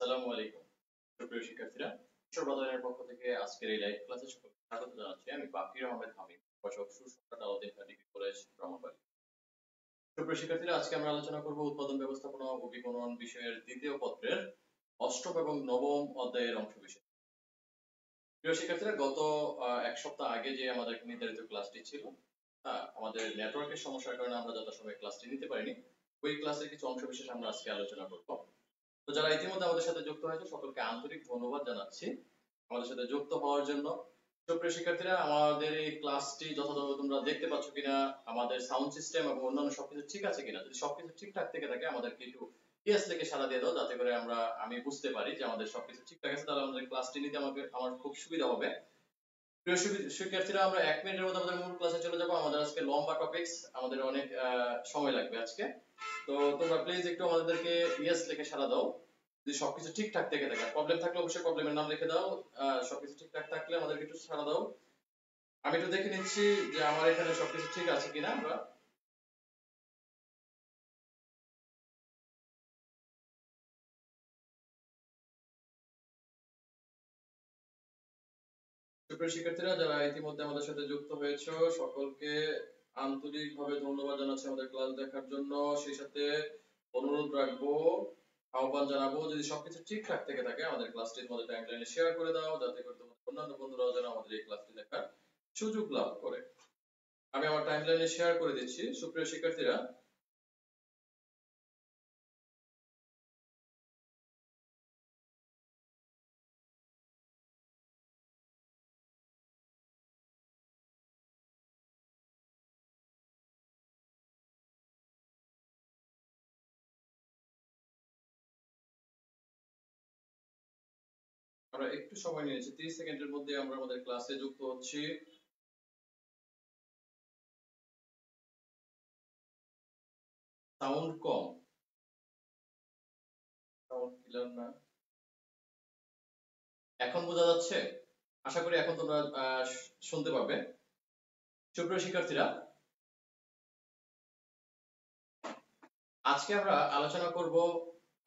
আসসালামু আলাইকুম সুপ্রিয় শিক্ষার্থীরা, কিশোর বাদনের পক্ষ থেকে আজকের এই লাইভ ক্লাসে সকলকে স্বাগত জানাচ্ছি। আমি বাকির আহমেদ হামিদ, প্রভাষক সুশান্ত আলাউদ্দিন ডিগ্রি কলেজ ব্রাহ্মণবাড়ি। সুপ্রিয় শিক্ষার্থীরা, আজকে আমরা আলোচনা করব উৎপাদন ব্যবস্থাপনা ও বিপণন বিষয়ের দ্বিতীয় পত্রের অষ্টম এবং নবম অধ্যায়ের অংশ বিষয়। প্রিয় শিক্ষার্থীরা, গত এক সপ্তাহ আগে যে আমাদের নির্ধারিত ক্লাসটি ছিল, আমাদের নেটওয়ার্কের সমস্যার কারণে আমরা যথাসময়ে ক্লাসটি নিতে পারিনি। ওই ক্লাসের কিছু অংশ বিশেষ আমরা আজকে আলোচনা করব। তো যারা ইতিমধ্যে আমাদের সাথে যুক্ত হয়েছে সকলকে আন্তরিক ধন্যবাদ জানাচ্ছি আমাদের সাথে যুক্ত হওয়ার জন্য। সুপ্রিয় শিক্ষার্থীরা, আমাদের এই ক্লাসটি যথাযথ তোমরা দেখতে পাচ্ছ কিনা, আমাদের সাউন্ড সিস্টেম এবং অন্যান্য সবকিছু ঠিক আছে কিনা, যদি সবকিছু ঠিকঠাক থেকে থাকে আমাদেরকে একটু ইয়েস লিখে সাড়া দিয়ে দাও, যাতে করে আমি বুঝতে পারি যে আমাদের সবকিছু ঠিকঠাক আছে, তাহলে আমাদের ক্লাসটি নিতে আমার খুব সুবিধা হবে। প্রিয় শিক্ষার্থীরা, আমরা 1 মিনিটের মধ্যে আমাদের মূল ক্লাসে চলে যাব। আমাদের আজকে লম্বা টপিকস, আমাদের অনেক সময় লাগবে আজকে। তো তোমরা প্লিজ একটু আমাদেরকে ইয়েস লিখে সাড়া দাও যদি সবকিছু ঠিকঠাক থেকে থাকে। প্রবলেম থাকলে অবশ্যই প্রবলেমের নাম লিখে দাও। সবকিছু ঠিকঠাক থাকলে আমাদেরকে একটু সাড়া দাও। আমি একটু দেখে নিচ্ছি যে আমার এখানে সবকিছু ঠিক আছে কিনা। আমরা সুপ্রিয় শিক্ষার্থীরা, যারা ইতিমধ্যে আমাদের সাথে যুক্ত হয়েছো সকলকে আন্তরিকভাবে ধন্যবাদ জানাচ্ছি আমাদের ক্লাস দেখার জন্য। সেই সাথে অনুরোধ রাখবো, আহ্বান জানাবো, যদি সবকিছু ঠিকঠাক থেকে থাকে আমাদের ক্লাসটি তোমাদের টাইমলাইনে শেয়ার করে দাও, যাতে করে তোমাদের অন্যান্য বন্ধুরাও যেন আমাদের এই ক্লাসটি দেখার সুযোগ লাভ করে। আমি আমার টাইমলাইনে শেয়ার করে দিচ্ছি। সুপ্রিয় শিক্ষার্থীরা, আমরা একটু সময় নিয়েছি, 30 সেকেন্ডের মধ্যে আমরা আমাদের ক্লাসে যুক্ত হচ্ছি। সাউন্ড কম, সাউন্ড ক্লিয়ার না। এখন বোঝা যাচ্ছে? আশা করি এখন তোমরা শুনতে পাবে। সুপ্রিয় শিক্ষার্থীরা, আজকে আমরা আলোচনা করব,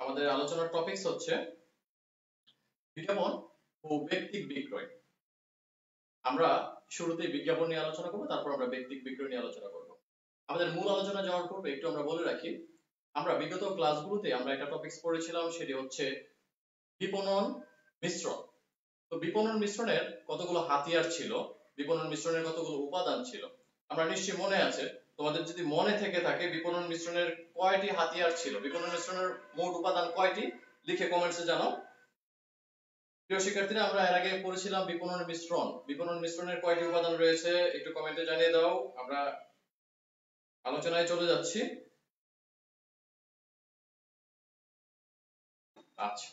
আমাদের আলোচনার টপিকস হচ্ছে বিজ্ঞাপন ও ব্যক্তিক বিক্রয়। আমরা শুরুতেই বিজ্ঞাপন নিয়ে আলোচনা করব, তারপর আমরা ব্যক্তিক বিক্রয় নিয়ে আলোচনা করব। আমাদের মূল আলোচনা যাওয়ার পূর্বে একটু আমরা বলে রাখি, আমরা বিগত ক্লাসগুলোতে আমরা একটা টপিকস পড়েছিলাম, সেটি হচ্ছে বিপণন মিশ্রণ। তো বিপণন মিশ্রণের কতগুলো হাতিয়ার ছিল, বিপণন মিশ্রণের কতগুলো উপাদান ছিল, আমরা নিশ্চয়ই মনে আছে। তোমাদের যদি মনে থেকে থাকে বিপণন মিশ্রণের কয়টি হাতিয়ার ছিল, বিপণন মিশ্রণের মোট উপাদান কয়টি, লিখে কমেন্টসে জানাও। প্রিয় শিক্ষার্থীরা, আমরা এর আগে পড়েছিলাম বিপণন মিশ্রণ। বিপণন মিশ্রণের কয়টি উপাদান রয়েছে একটু কমেন্টে জানিয়ে দাও। আমরা আলোচনায় চলে যাচ্ছি। আচ্ছা,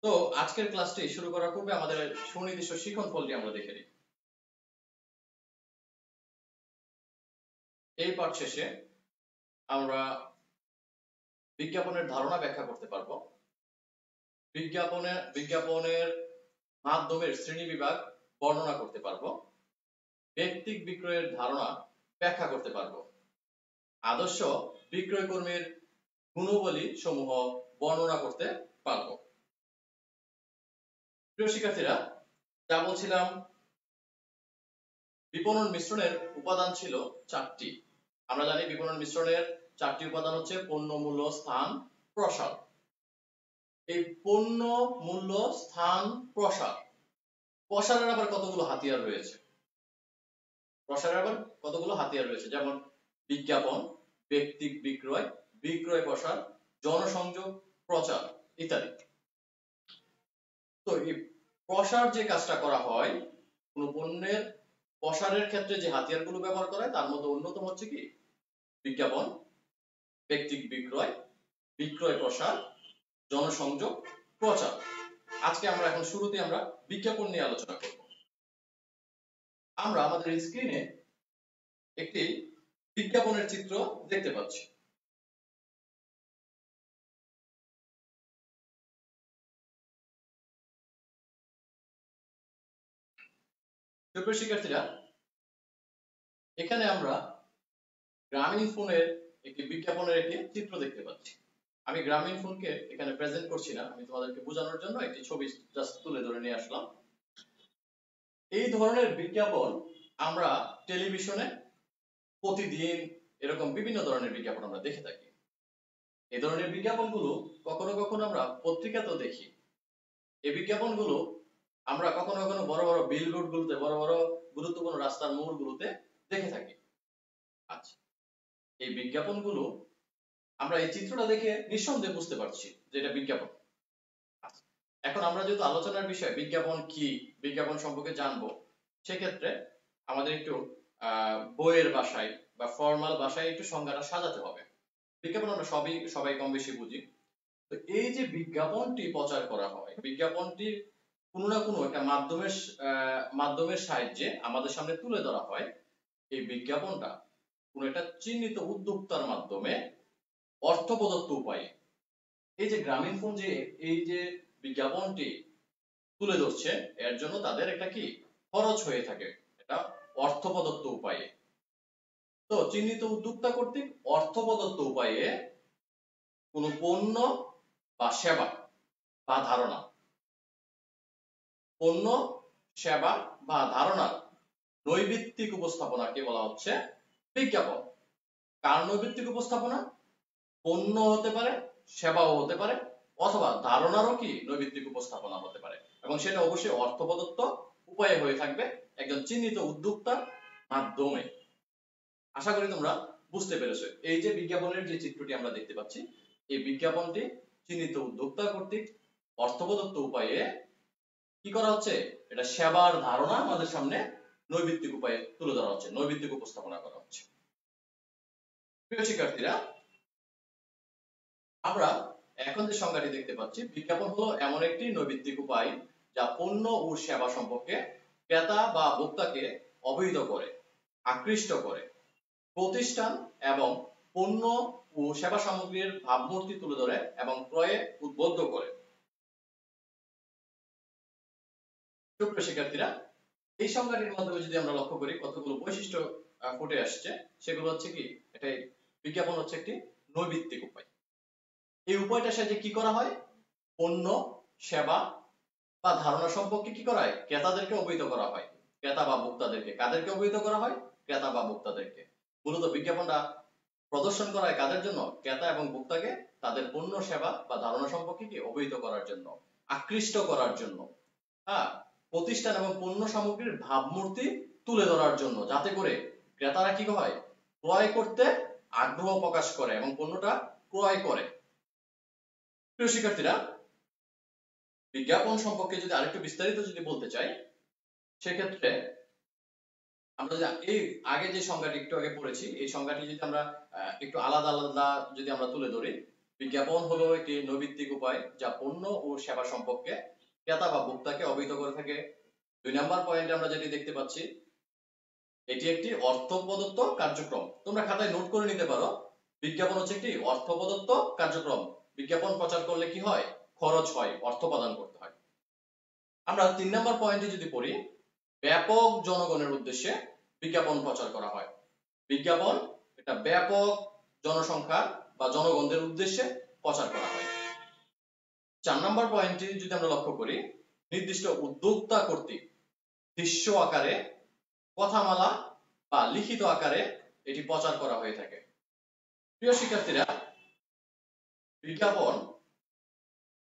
তো আজকের ক্লাসটি শুরু করার পূর্বে আমাদের সুনির্দিষ্ট শিখন ফলটি আমরা দেখে নিই। এই পাঠ শেষে আমরা বিজ্ঞাপনের ধারণা ব্যাখ্যা করতে পারবো, বিজ্ঞাপনের মাধ্যমের শ্রেণীবিভাগ বর্ণনা করতে পারবো, ব্যক্তিক বিক্রয়ের ধারণা ব্যাখ্যা করতে পারবো, আদর্শ বিক্রয় কর্মীর গুণাবলী সমূহ বর্ণনা করতে পারবো। প্রিয় শিক্ষার্থীরা, যা বলছিলাম, বিপণন মিশ্রণের উপাদান ছিল 4টি। আমরা জানি বিপণন মিশ্রণের 4টি উপাদান হচ্ছে পণ্য, মূল্য, স্থান, প্রসার। এই পণ্য, মূল্য, স্থান, প্রসার, প্রসারের আবার কতগুলো হাতিয়ার রয়েছে, প্রসারের আবার কতগুলো হাতিয়ার রয়েছে, যেমন বিজ্ঞাপন, ব্যক্তিক বিক্রয়, বিক্রয় প্রসার, জনসংযোগ, প্রচার ইত্যাদি। তো এই প্রসার যে কাজটা করা হয়, কোন পণ্যের প্রসারের ক্ষেত্রে যে হাতিয়ারগুলো ব্যবহার করা হয় তার মধ্যে অন্যতম হচ্ছে কি বিজ্ঞাপন, ব্যক্তিক বিক্রয়, বিক্রয় প্রসার, জনসংযোগ, প্রচার। আজকে আমরা এখন শুরুতে আমরা বিজ্ঞাপন নিয়ে আলোচনা করব। আমরা আমাদের স্ক্রিনে একটি বিজ্ঞাপনের চিত্র দেখতে পাচ্ছি। সুপ্রিয় শিক্ষার্থীরা, এখানে আমরা গ্রামীণ ফোনের একটি বিজ্ঞাপনের একটি চিত্র দেখতে পাচ্ছি। আমি গ্রামীণ ফোনকে এখানে প্রেজেন্ট করছি না, আমি তোমাদেরকে বোঝানোর জন্য একটি ছবি জাস্ট তুলে ধরে নিয়ে আসলাম। এই ধরনের বিজ্ঞাপন আমরা টেলিভিশনে প্রতিদিন এরকম বিভিন্ন ধরনের বিজ্ঞাপন আমরা দেখে থাকি। এই ধরনের বিজ্ঞাপনগুলো কখনো কখনো আমরা পত্রিকাতেও দেখি। এই বিজ্ঞাপনগুলো আমরা কখনো কখনো বড় বড় বিলবোর্ড গুলোতে, বড় বড় গুরুত্বপূর্ণ রাস্তার মোড়গুলোতে দেখে থাকি। আচ্ছা, এই বিজ্ঞাপনগুলো আমরা এই চিত্রটা দেখে নিঃসন্দেহে বুঝতে পারছি যে এটা বিজ্ঞাপন। আচ্ছা, এখন আমরা যেহেতু আলোচনার বিষয় বিজ্ঞাপন কি, বিজ্ঞাপন সম্পর্কে জানবো, সেক্ষেত্রে আমাদের একটু বইয়ের ভাষায় বা ফর্মাল ভাষায় একটু সংজ্ঞাটা সাজাতে হবে। বিজ্ঞাপন আমরা সবাই কম বেশি বুঝি। তো এই যে বিজ্ঞাপনটি প্রচার করা হয়, বিজ্ঞাপনটি কোনো না কোনো একটা মাধ্যমের সাহায্যে আমাদের সামনে তুলে ধরা হয়। এই বিজ্ঞাপনটা কোনো একটা চিহ্নিত উদ্যোক্তার মাধ্যমে অর্থ প্রদত্ত উপায়ে, এই যে গ্রামীণ ফোন যে এই যে বিজ্ঞাপনটি তুলে ধরছে, এর জন্য তাদের একটা কি খরচ হয়ে থাকে, এটা অর্থ প্রদত্ত উপায়ে। তো চিহ্নিত উদ্যোক্তা কর্তৃক অর্থ প্রদত্ত উপায়ে কোনো পণ্য বা সেবা বা ধারণা, পণ্য সেবা বা ধারণার নৈবিত্তিক উপস্থাপনাকে বলা হচ্ছে বিজ্ঞাপন। কার নৈবিত্তিক উপস্থাপনা? পণ্য হতে পারে, সেবাও হতে পারে, অথবা ধারণারও কি নৈবিত্তিক উপস্থাপনা হতে পারে, এবং সেটা অবশ্যই অর্থ প্রদত্ত উপায়ে হয়ে থাকবে একজন চিহ্নিত উদ্যোক্তার মাধ্যমে। আশা করি তোমরা বুঝতে পেরেছো। এই যে বিজ্ঞাপনের যে চিত্রটি আমরা দেখতে পাচ্ছি, এই বিজ্ঞাপনটি চিহ্নিত উদ্যোক্তা কর্তৃক অর্থ প্রদত্ত উপায়ে কি করা হচ্ছে, এটা সেবার ধারণা আমাদের সামনে নৈবিত্তিক উপায়ে তুলে ধরা হচ্ছে, নৈবিত্তিক উপস্থাপনা করা হচ্ছে। প্রিয় শিক্ষার্থীরা, আমরা এখন যে সংজ্ঞাটি দেখতে পাচ্ছি, বিজ্ঞাপন হলো এমন একটি নৈবিত্তিক উপায় যা পণ্য ও সেবা সম্পর্কে ক্রেতা বা ভোক্তাকে অবহিত করে, আকৃষ্ট করে, প্রতিষ্ঠান এবং পণ্য ও সেবা সামগ্রীর ভাবমূর্তি তুলে ধরে এবং ক্রয়ে উদ্বুদ্ধ করে। সুপ্রিয় শিক্ষার্থীরা, এই সংজ্ঞাটির মাধ্যমে যদি আমরা লক্ষ্য করি কতগুলো বৈশিষ্ট্য ফুটে আসছে, সেগুলো হচ্ছে কি, এটা বিজ্ঞাপন হচ্ছে একটি নৈবিত্তিক উপায়। এই উপায়টার সাহায্যে কি করা হয়, পণ্য সেবা বা ধারণা সম্পর্কে কি করা হয়, ক্রেতাদেরকে অবহিত করা হয়। ক্রেতা বা ভোক্তাদেরকে, কাদেরকে অবহিত করা হয়, ক্রেতা বা ভোক্তাদেরকে। মূলত বিজ্ঞাপনটা প্রদর্শন করা হয় কাদের জন্য, ক্রেতা এবং ভোক্তাকে তাদের পণ্য সেবা বা ধারণা সম্পর্কে কি অবহিত করার জন্য, আকৃষ্ট করার জন্য। হ্যাঁ, প্রতিষ্ঠান এবং পণ্য সামগ্রীর ভাবমূর্তি তুলে ধরার জন্য, যাতে করে ক্রেতারা কি হয়, ক্রয় করতে আগ্রহ প্রকাশ করে এবং পণ্যটা ক্রয় করে। প্রিয় শিক্ষার্থীরা, বিজ্ঞাপন সম্পর্কে যদি আরেকটু বিস্তারিত যদি বলতে চাই, সেক্ষেত্রে আমরা এই আগে যে সংজ্ঞাটি একটু আগে পড়েছি, এই সংজ্ঞাটি যদি আমরা একটু আলাদা আলাদা যদি আমরা তুলে ধরি, বিজ্ঞাপন হলো একটি নৈবিত্তিক উপায় যা পণ্য ও সেবা সম্পর্কে ক্রেতা বা ভোক্তাকে অবহিত করে থাকে। 2 নম্বর পয়েন্টে আমরা যেটি দেখতে পাচ্ছি, এটি একটি অর্থ প্রদত্ত কার্যক্রম। তোমরা খাতায় নোট করে নিতে পারো, বিজ্ঞাপন হচ্ছে একটি অর্থ প্রদত্ত কার্যক্রম। বিজ্ঞাপন প্রচার করলে কি হয়, খরচ হয়, অর্থ প্রদান করতে হয়। আমরা 3 নম্বর পয়েন্টে যদি পড়ি, ব্যাপক জনগণের উদ্দেশ্যে বিজ্ঞাপন প্রচার করা হয়। বিজ্ঞাপন এটা ব্যাপক জনসংখ্যা বা জনগণদের উদ্দেশ্যে প্রচার করা হয়। 4 নম্বর পয়েন্টটি যদি আমরা লক্ষ্য করি, নির্দিষ্ট উদ্যোক্তা কর্তৃক দৃশ্য আকারে, কথামালা বা লিখিত আকারে এটি প্রচার করা হয়ে থাকে। প্রিয় শিক্ষার্থীরা, বিজ্ঞাপন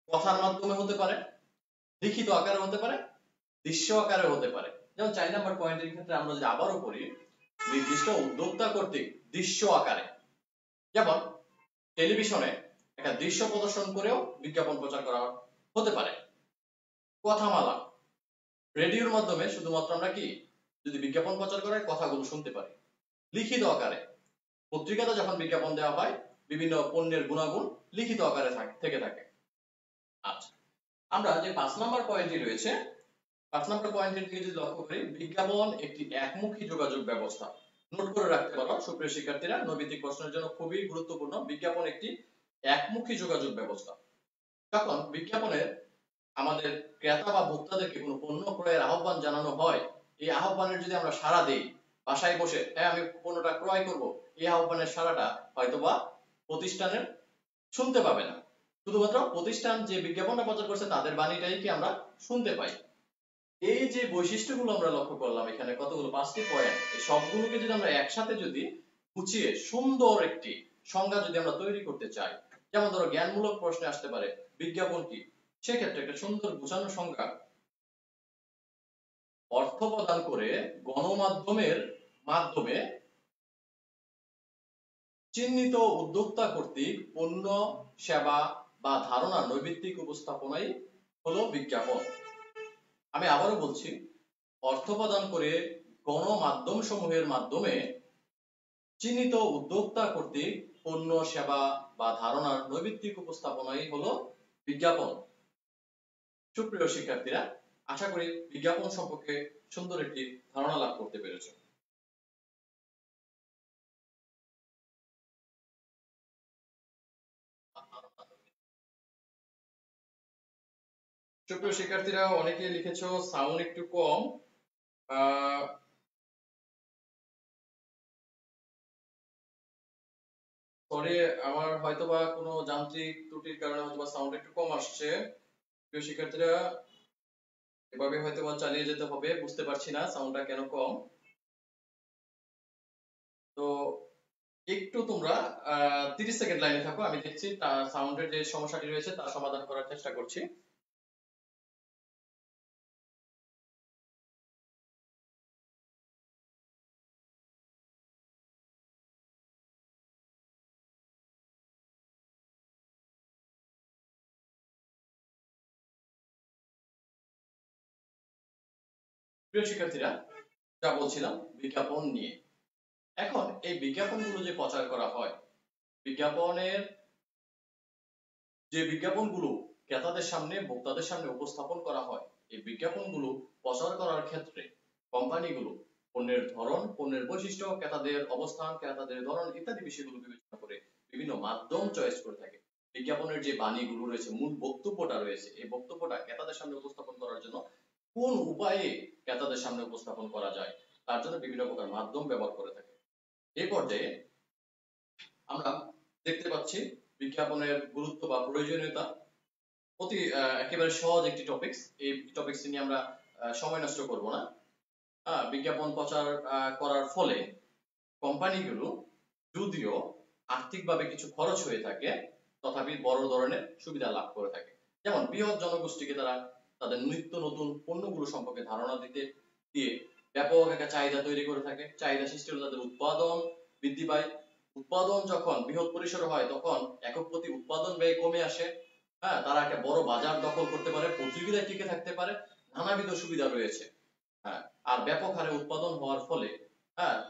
কথার মাধ্যমে হতে পারে, লিখিত আকারে হতে পারে, দৃশ্য আকারে হতে পারে। যেমন 4 নম্বর পয়েন্টের ক্ষেত্রে আমরা যদি আবারও পড়ি, নির্দিষ্ট উদ্যোক্তা কর্তৃক দৃশ্য আকারে, যেমন টেলিভিশনে একটা দৃশ্য প্রদর্শন করেও বিজ্ঞাপন প্রচার করা হতে পারে। কথামালা, রেডিওর মাধ্যমে শুধুমাত্র আমরা কি যদি বিজ্ঞাপন প্রচার করে কথাগুলো শুনতে পারি। লিখিত আকারে, পত্রিকাতে যখন বিজ্ঞাপন দেওয়া হয়, বিভিন্ন পণ্যের গুণাগুণ লিখিত আকারে থেকে থাকে। আচ্ছা, আমরা যে 5 নম্বর পয়েন্টটি রয়েছে, 5 নম্বর পয়েন্টের দিকে যদি লক্ষ্য করি, বিজ্ঞাপন একটি একমুখী যোগাযোগ ব্যবস্থা। নোট করে রাখতে পারো সুপ্রিয় শিক্ষার্থীরা, নৈবিত্তিক প্রশ্নের জন্য খুবই গুরুত্বপূর্ণ। বিজ্ঞাপন একটি একমুখী যোগাযোগ ব্যবস্থা। যখন বিজ্ঞাপনের আমাদের ক্রেতা বা ভোক্তাদেরকে কোনো পণ্য ক্রয়ের আহ্বান জানানো হয়, এই আহ্বানের যদি আমরা সাড়া দেই, বাসায় বসে হ্যাঁ আমি পণ্যটা ক্রয় করব, এই আহ্বানের সাড়াটা হয়তোবা প্রতিষ্ঠানের শুনতে পাবে না, শুধুমাত্র প্রতিষ্ঠান যে বিজ্ঞাপনটা প্রচার করছে তাদের বাণীটাই কি আমরা শুনতে পাই। এই যে বৈশিষ্ট্যগুলো আমরা লক্ষ্য করলাম এখানে কতগুলো 5টি পয়েন্ট, এই সবগুলোকে যদি আমরা একসাথে যদি গুছিয়ে সুন্দর একটি সংজ্ঞা যদি আমরা তৈরি করতে চাই, যেমন ধরো জ্ঞানমূলক প্রশ্নে আসতে পারে বিজ্ঞাপন কি, সেক্ষেত্রে একটা সুন্দর গুছানো সংজ্ঞা, অর্থ প্রদান করে গণমাধ্যমের মাধ্যমে চিহ্নিত উদ্যোক্তা কর্তৃক পণ্য, সেবা বা ধারণা নৈমিত্তিক উপস্থাপনাই হলো বিজ্ঞাপন। আমি আবারও বলছি, অর্থ প্রদান করে গণমাধ্যম সমূহের মাধ্যমে চিহ্নিত উদ্যোক্তা কর্তৃক পণ্য, সেবা বা ধারণার নৈমিত্তিক উপস্থাপনাই হলো বিজ্ঞাপন। সুপ্রিয় শিক্ষার্থীরা, আশা করি বিজ্ঞাপন সম্পর্কে সুন্দর একটি ধারণা লাভ করতে পেরেছো। সুপ্রিয় শিক্ষার্থীরা, অনেকে লিখেছো সাউন্ড একটু কম। সরি, আমার হয়তোবা কোনো যান্ত্রিক ত্রুটির কারণে হয়তোবা সাউন্ড একটু কম আসছে। প্রিয় শিক্ষার্থীরা, এভাবে হয়তোবা চালিয়ে যেতে হবে, বুঝতে পারছি না সাউন্ডটা কেন কম। তো একটু তোমরা 30 সেকেন্ড লাইনে থাকো, আমি দেখছি সাউন্ডের যে সমস্যাটি রয়েছে তার সমাধান করার চেষ্টা করছি। প্রিয় শিক্ষার্থীরা, যা বলছিলাম বিজ্ঞাপন নিয়ে, এখন এই বিজ্ঞাপনগুলো যে প্রচার করা হয়, বিজ্ঞাপনের যে বিজ্ঞাপনগুলো ক্রেতাদের সামনে, ভোক্তাদের সামনে উপস্থাপন করা হয়, এই বিজ্ঞাপনগুলো প্রচার করার ক্ষেত্রে কোম্পানিগুলো পণ্যের ধরন, পণ্যের বৈশিষ্ট্য, ক্রেতাদের অবস্থান, ক্রেতাদের ধরন ইত্যাদি বিষয়গুলো বিবেচনা করে বিভিন্ন মাধ্যম চয়েস করে থাকে। বিজ্ঞাপনের যে বাণীগুলো রয়েছে, মূল বক্তব্যটা রয়েছে, এই বক্তব্যটা ক্রেতাদের সামনে উপস্থাপন করার জন্য কোন উপায়ে ক্রেতাদের সামনে উপস্থাপন করা যায়, তার জন্য বিভিন্ন প্রকার মাধ্যম ব্যবহার করে থাকে। এই পর্যায়ে আমরা দেখতে পাচ্ছি বিজ্ঞাপনের গুরুত্ব বা প্রয়োজনীয়তা অতি একেবারে সহজ একটি টপিকস। এই টপিকস নিয়ে আমরা সময় নষ্ট করব না। বিজ্ঞাপন প্রচার করার ফলে কোম্পানিগুলো যদিও আর্থিকভাবে কিছু খরচ হয়ে থাকে, তথাপি বড় ধরনের সুবিধা লাভ করে থাকে। যেমন বৃহৎ জনগোষ্ঠীকে তারা তাদের নিত্য নতুন পণ্যগুলো সম্পর্কে ধারণা দিয়ে ব্যাপক একটা চাহিদা তৈরি করে থাকে। চাহিদা সৃষ্টি হলে তাদের উৎপাদন বৃদ্ধি পায়। উৎপাদন যখন বৃহৎ পরিসরে হয় তখন একক প্রতি উৎপাদন ব্যয় কমে আসে। তারা একটা বড় বাজার দখল করতে পারে, প্রতিযোগিতায় টিকে থাকতে পারে, নানাবিধ সুবিধা রয়েছে। আর ব্যাপক হারে উৎপাদন হওয়ার ফলে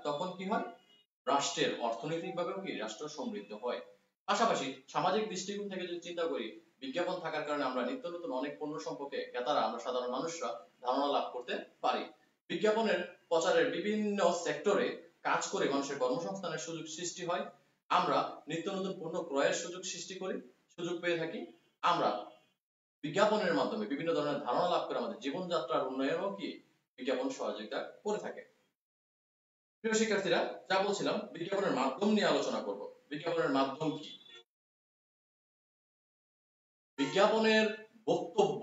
তখন কি হয়, রাষ্ট্রের অর্থনৈতিকভাবেও কি রাষ্ট্র সমৃদ্ধ হয়। পাশাপাশি সামাজিক দৃষ্টিকোণ থেকে যদি চিন্তা করি, বিজ্ঞাপন থাকার কারণে আমরা নিত্য নতুন অনেক পণ্য সম্পর্কে ক্রেতারা, আমরা সাধারণ মানুষরা ধারণা লাভ করতে পারি। বিজ্ঞাপনের প্রচারের বিভিন্ন সেক্টরে কাজ করে মানুষের কর্মসংস্থানের সুযোগ সৃষ্টি হয়। আমরা নিত্য নতুন পণ্য ক্রয়ের সুযোগ সৃষ্টি করি, সুযোগ পেয়ে থাকি। আমরা বিজ্ঞাপনের মাধ্যমে বিভিন্ন ধরনের ধারণা লাভ করে আমাদের জীবনযাত্রার উন্নয়নেও কি বিজ্ঞাপন সহযোগিতা করে থাকে। প্রিয় শিক্ষার্থীরা, যা বলছিলাম বিজ্ঞাপনের মাধ্যম নিয়ে আলোচনা করব। বিজ্ঞাপনের মাধ্যম কি? বিজ্ঞাপনের বক্তব্য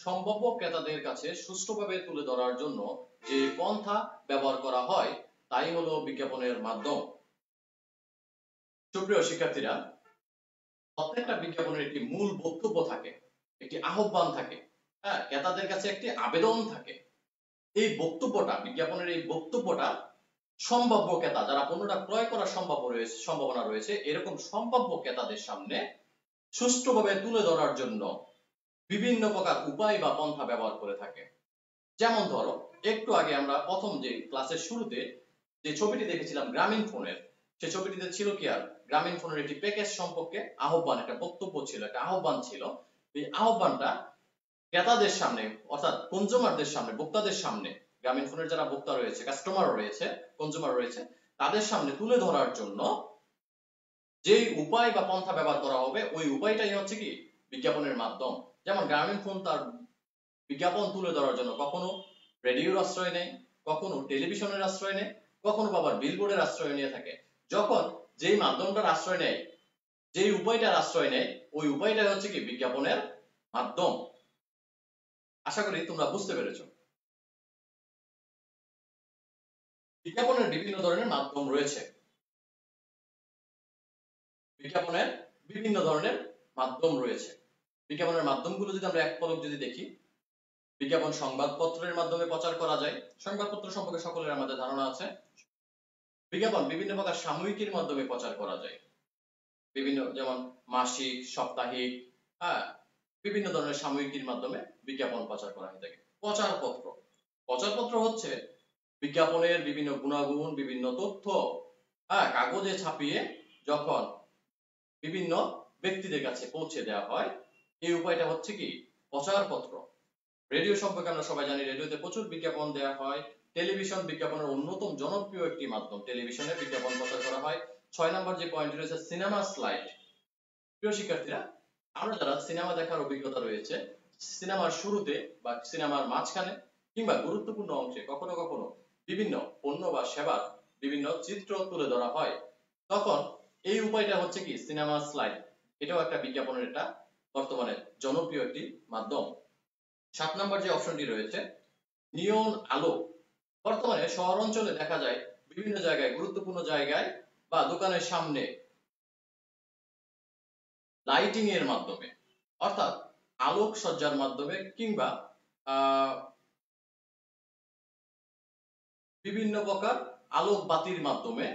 সম্ভাব্য ক্রেতাদের কাছে সুষ্ঠুভাবে তুলে ধরার জন্য যে পন্থা ব্যবহার করা হয় তাই হলো বিজ্ঞাপনের মাধ্যম। সুপ্রিয় শিক্ষার্থীরা, প্রত্যেকটা বিজ্ঞাপনের একটি মূল বক্তব্য থাকে, একটি আহ্বান থাকে, ক্রেতাদের কাছে একটি আবেদন থাকে। এই বক্তব্যটা, বিজ্ঞাপনের এই বক্তব্যটা সম্ভাব্য ক্রেতা, যারা পণ্যটা ক্রয় করার সম্ভাবনা রয়েছে, এরকম সম্ভাব্য ক্রেতাদের সামনে সুষ্ঠুভাবে তুলে ধরার জন্য বিভিন্ন প্রকার উপায় বা পন্থা ব্যবহার করে থাকে। যেমন ধরো, একটু আগে আমরা প্রথম যে ক্লাসের শুরুতে যে ছবিটি দেখেছিলাম গ্রামীণ ফোনের, সেই ছবিটিতে ছিল কি, আর গ্রামীণ ফোনের একটি প্যাকেজ সম্পর্কে আহ্বান, একটা বক্তব্য ছিল, একটা আহ্বান ছিল। এই আহ্বানটা ক্রেতাদের সামনে, অর্থাৎ কনজিউমারদের সামনে, ভোক্তাদের সামনে, গ্রামীণ ফোনের যারা ভোক্তা রয়েছে, কাস্টমার রয়েছে, কনজিউমার রয়েছে, তাদের সামনে তুলে ধরার জন্য যেই উপায় বা পন্থা ব্যবহার করা হবে, ওই উপায়টাই হচ্ছে কি বিজ্ঞাপনের মাধ্যম। যেমন গ্রামীণ ফোন তার বিজ্ঞাপন তুলে ধরার জন্য কখনো রেডিওর আশ্রয় নেয়, কখনো টেলিভিশনের আশ্রয় নেয়, কখনো আবার বিলবোর্ডের আশ্রয় নিয়ে থাকে। যখন যেই মাধ্যমটার আশ্রয় নেয় যে উপায়টার আশ্রয় নেয় ওই উপায়টা হচ্ছে কি বিজ্ঞাপনের মাধ্যম। আশা করি তোমরা বুঝতে পেরেছো। বিজ্ঞাপনের বিভিন্ন ধরনের মাধ্যম রয়েছে। বিজ্ঞাপনের বিভিন্ন ধরনের মাধ্যম রয়েছে। বিজ্ঞাপনের মাধ্যমগুলো যদি আমরা এক পলক যদি দেখি, বিজ্ঞাপন সংবাদপত্রের মাধ্যমে প্রচার করা যায়। সংবাদপত্র সম্পর্কে সকলের আমাদের ধারণা আছে। বিজ্ঞাপন বিভিন্ন প্রকার সাময়িকীর মাধ্যমে প্রচার করা যায়। বিভিন্ন যেমন মাসিক, সাপ্তাহিক, হ্যাঁ, বিভিন্ন ধরনের সাময়িকীর মাধ্যমে বিজ্ঞাপন প্রচার করা হয়ে থাকে। প্রচারপত্র, প্রচারপত্র হচ্ছে বিজ্ঞাপনের বিভিন্ন গুণাগুণ, বিভিন্ন তথ্য, হ্যাঁ, কাগজে ছাপিয়ে যখন বিভিন্ন ব্যক্তিদের কাছে পৌঁছে দেওয়া হয়, এই উপায়টা হচ্ছে কি প্রচারপত্র। রেডিও সম্পর্কে আমরা সবাই জানি, রেডিওতে প্রচুর বিজ্ঞাপন দেওয়া হয়। টেলিভিশন বিজ্ঞাপনের অন্যতম জনপ্রিয় একটি মাধ্যম, টেলিভিশনে বিজ্ঞাপন প্রচার করা হয়। 6 নম্বর যে পয়েন্ট রয়েছে সিনেমা স্লাইড। প্রিয় শিক্ষার্থীরা, আমরা যারা সিনেমা দেখার অভিজ্ঞতা রয়েছে, সিনেমার শুরুতে বা সিনেমার মাঝখানে কিংবা গুরুত্বপূর্ণ অংশে কখনো কখনো বিভিন্ন পণ্য বা সেবার বিভিন্ন চিত্র তুলে ধরা হয়। তখন এই উপায়টা হচ্ছে কি সিনেমা স্লাইড। এটাও একটা বিজ্ঞাপনের একটা বর্তমানে জনপ্রিয় একটি মাধ্যম। 7 নম্বর যে অপশনটি রয়েছে নিয়ন আলো। বর্তমানে শহর অঞ্চলে দেখা যায় বিভিন্ন জায়গায়, গুরুত্বপূর্ণ জায়গায় বা দোকানের সামনে লাইটিং এর মাধ্যমে, অর্থাৎ আলোক সজ্জার মাধ্যমে কিংবা বিভিন্ন প্রকার আলোক বাতির মাধ্যমে,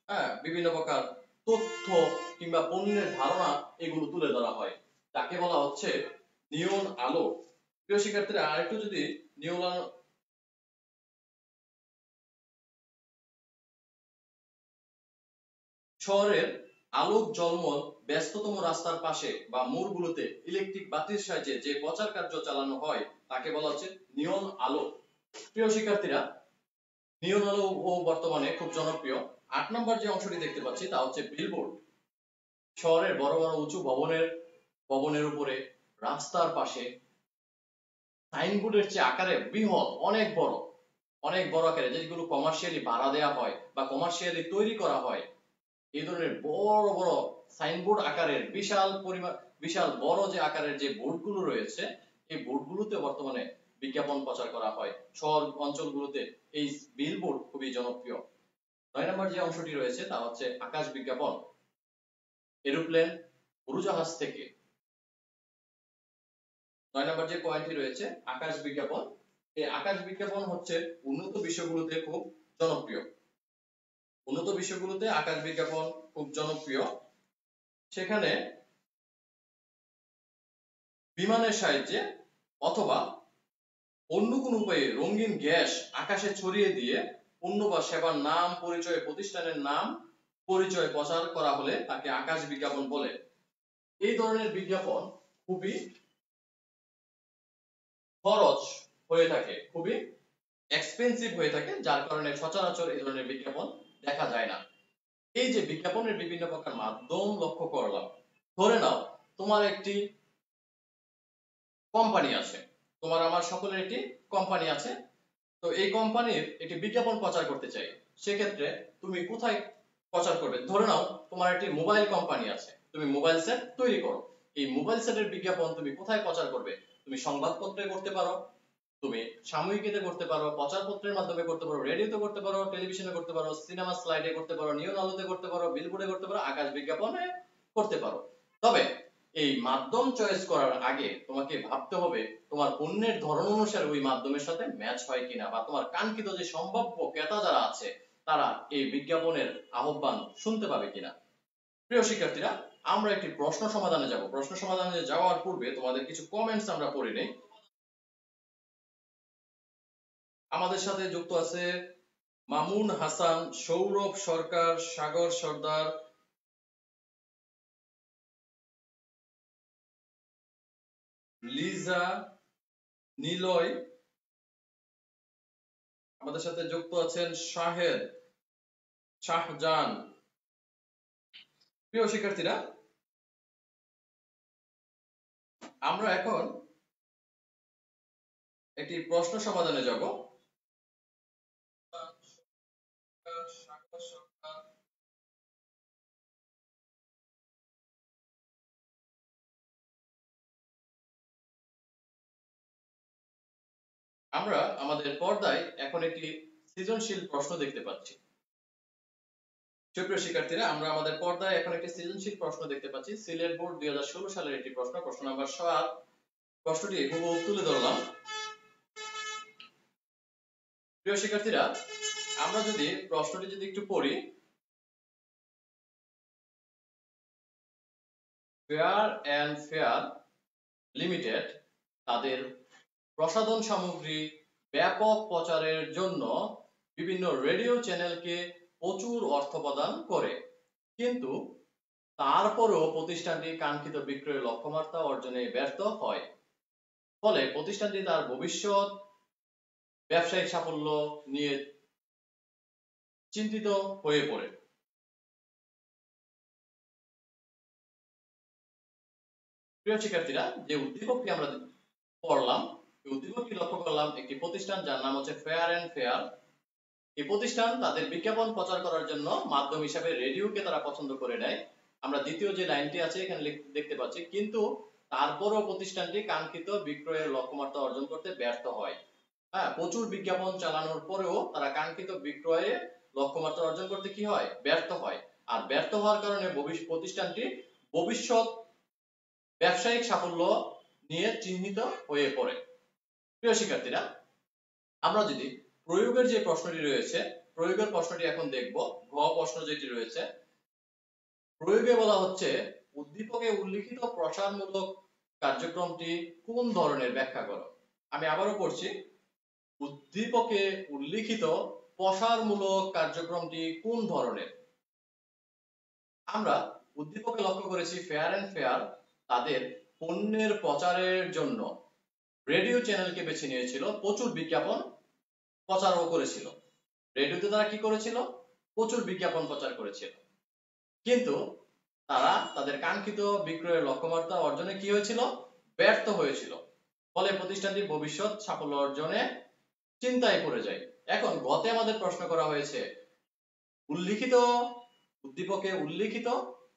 হ্যাঁ, বিভিন্ন প্রকার তথ্য কিংবা পণ্যের ধারণা এগুলো তুলে ধরা হয়, যাকে বলা হচ্ছে নিয়ন আলো। প্রিয় শিক্ষার্থীরা, আরেকটু যদি নিয়ন আলো, শহরের আলোক ঝলমল ব্যস্ততম রাস্তার পাশে বা মোড়গুলোতে ইলেকট্রিক বাতির সাহায্যে যে প্রচার কার্য চালানো হয় তাকে বলা হচ্ছে নিয়ন আলো। প্রিয় শিক্ষার্থীরা, নিয়ন আলো ও বর্তমানে খুব জনপ্রিয়। 8 নম্বর যে অংশটি দেখতে পাচ্ছি তা হচ্ছে বিলবোর্ড। শহরের বড় বড় উঁচু ভবনের উপরে, রাস্তার পাশে সাইনবোর্ডের চেয়ে আকারে বৃহৎ, অনেক বড় আকারে, যেগুলো কমার্শিয়ালি ভাড়া দেওয়া হয় বা কমার্শিয়ালি তৈরি করা হয়, এই ধরনের বড় বড় সাইনবোর্ড আকারের বিশাল পরিমাণ, বিশাল বড় যে আকারের যে বোর্ডগুলো রয়েছে, এই বোর্ডগুলোতে বর্তমানে বিজ্ঞাপন প্রচার করা হয়। শহর অঞ্চলগুলোতে এই বিলবোর্ড খুবই জনপ্রিয়। 9 নম্বর যে অংশটি রয়েছে তা হচ্ছে আকাশ বিজ্ঞাপন। এরোপ্লেন, উড়োজাহাজ থেকে। 9 নম্বর যে পয়েন্টটি রয়েছে আকাশ বিজ্ঞাপন, এই আকাশ বিজ্ঞাপন হচ্ছে উন্নত বিশ্বগুলোতে খুব জনপ্রিয়। উন্নত বিশ্বগুলোতে আকাশ বিজ্ঞাপন খুব জনপ্রিয়। সেখানে বিমানের সাহায্যে অথবা অন্য কোনো উপায়ে রঙিন গ্যাস আকাশে ছড়িয়ে দিয়ে পণ্য বা সেবার নাম, পরিচয়, প্রতিষ্ঠানের নাম, পরিচয় প্রচার করা হলে তাকে আকাশ বিজ্ঞাপন বলে। এই ধরনের বিজ্ঞাপন খুবই খরচ হয়ে থাকে, খুবই এক্সপেন্সিভ হয়ে থাকে, যার কারণে সচরাচর এই ধরনের বিজ্ঞাপন দেখা যায় না। এই যে বিজ্ঞাপনের বিভিন্ন প্রকার মাধ্যম লক্ষ্য করলাম, ধরে নাও তোমার একটি কোম্পানি আছে, তোমার আমার সকলের একটি কোম্পানি আছে, তো এই কোম্পানির একটি বিজ্ঞাপন প্রচার করতে চাই, সেক্ষেত্রে তুমি কোথায় প্রচার করবে? ধরে নাও তোমার একটি মোবাইল কোম্পানি আছে, তুমি মোবাইল সেট তৈরি করো, এই মোবাইল সেটের বিজ্ঞাপন তুমি কোথায় প্রচার করবে? তুমি সংবাদপত্রে করতে পারো, তুমি সাময়িকীতে করতে পারো, প্রচারপত্রের মাধ্যমে করতে পারো, রেডিওতে করতে পারো, টেলিভিশনে করতে পারো, সিনেমা স্লাইডে করতে পারো, নিয়ন আলোতে করতে পারো, বিলবোর্ডে করতে পারো, আকাশ বিজ্ঞাপনে করতে পারো। তবে এই মাধ্যম চয়েস করার আগে তোমাকে ভাবতে হবে তোমার পণ্যের ধরন অনুসারে ওই মাধ্যমের সাথে ম্যাচ হয় কিনা, বা তোমার কাঙ্ক্ষিত যে সম্ভাব্য ক্রেতা যারা আছে তারা এই বিজ্ঞাপনের আহ্বান শুনতে পাবে কিনা। প্রিয় শিক্ষার্থীরা, আমরা একটি প্রশ্ন সমাধানে যাব। প্রশ্ন সমাধানে যাওয়ার পূর্বে তোমাদের কিছু কমেন্টস আমরা পড়ে নেই। আমাদের সাথে যুক্ত আছে মামুন হাসান, সৌরভ সরকার, সাগর সর্দার, লিজা, নিলয়, আমাদের সাথে যুক্ত আছেন শাহেদ, শাহজান। প্রিয় শিক্ষার্থীরা, আমরা এখন একটি প্রশ্ন সমাধানে যাব। আমরা আমাদের পর্দায় এখন একটি সৃজনশীল প্রশ্ন দেখতে পাচ্ছি। সুপ্রিয় শিক্ষার্থীরা, আমরা আমাদের পর্দায় এখন একটি সৃজনশীল প্রশ্ন দেখতে পাচ্ছি। সিলেট বোর্ড 2016 সালের একটি প্রশ্ন, প্রশ্ন নাম্বার 7। প্রশ্নটি হুবহু তুলে ধরলাম। প্রিয় শিক্ষার্থীরা, আমরা যদি প্রশ্নটি একটু পড়ি, ফেয়ার অ্যান্ড ফেয়ার লিমিটেড তাদের প্রসাধন সামগ্রী ব্যাপক প্রচারের জন্য বিভিন্ন রেডিও চ্যানেলকে প্রচুর অর্থ প্রদান করে, কিন্তু তারপরেও প্রতিষ্ঠানটি কাঙ্ক্ষিত বিক্রয়ের লক্ষ্যমাত্রা অর্জনে ব্যর্থ হয়। ফলে প্রতিষ্ঠানটি তার ভবিষ্যৎ ব্যবসায়িক সাফল্য নিয়ে চিন্তিত হয়ে পড়ে। প্রিয় শিক্ষার্থীরা, যে উদ্দীপকটি আমরা পড়লাম, এই উদ্দীপকটি লক্ষ্য করলাম একটি প্রতিষ্ঠান যার নাম হচ্ছে ফেয়ার অ্যান্ড ফেয়ার। এই প্রতিষ্ঠান তাদের বিজ্ঞাপন প্রচার করার জন্য মাধ্যম হিসাবে রেডিওকে তারা পছন্দ করে নেয়। আমরা দ্বিতীয় যে লাইনটি আছে এখানে দেখতে পাচ্ছি, কিন্তু তারপরও প্রতিষ্ঠানটি কাঙ্ক্ষিত বিক্রয়ের লক্ষ্যমাত্রা অর্জন করতে ব্যর্থ হয়। হ্যাঁ, প্রচুর বিজ্ঞাপন চালানোর পরেও তারা কাঙ্ক্ষিত বিক্রয়ে লক্ষ্যমাত্রা অর্জন করতে কি হয়? ব্যর্থ হয়। আর ব্যর্থ হওয়ার কারণে প্রতিষ্ঠানটি ভবিষ্যৎ ব্যবসায়িক সাফল্য নিয়ে চিহ্নিত হয়ে পড়ে। প্রিয় শিক্ষার্থীরা, আমরা যদি প্রয়োগের যে প্রশ্নটি রয়েছে, প্রয়োগের প্রশ্নটি এখন দেখব। ঘ প্রশ্ন যেটি রয়েছে, প্রয়োগে বলা হচ্ছে উদ্দীপকে উল্লিখিত প্রসারমূলক কার্যক্রমটি কোন ধরনের, ব্যাখ্যা করো। আমি আবারও পড়ছি, উদ্দীপকে উল্লিখিত প্রসারমূলক কার্যক্রমটি কোন ধরনের। আমরা উদ্দীপকে লক্ষ্য করেছি ফেয়ার অ্যান্ড ফেয়ার তাদের পণ্যের প্রচারের জন্য রেডিও চ্যানেলকে বেছে নিয়েছিল, প্রচুর বিজ্ঞাপন প্রচারও করেছিল। রেডিওতে তারা কি করেছিল? প্রচুর বিজ্ঞাপন প্রচার করেছিল, কিন্তু তারা তাদের কাঙ্ক্ষিত বিক্রয়ের লক্ষ্যমাত্রা অর্জনে কি হয়েছিল? ব্যর্থ হয়েছিল। ফলে প্রতিষ্ঠানটি ভবিষ্যৎ সাফল্য অর্জনে চিন্তায় পড়ে যায়। এখন গতে আমাদের প্রশ্ন করা হয়েছে উল্লিখিত উদ্দীপকে উল্লিখিত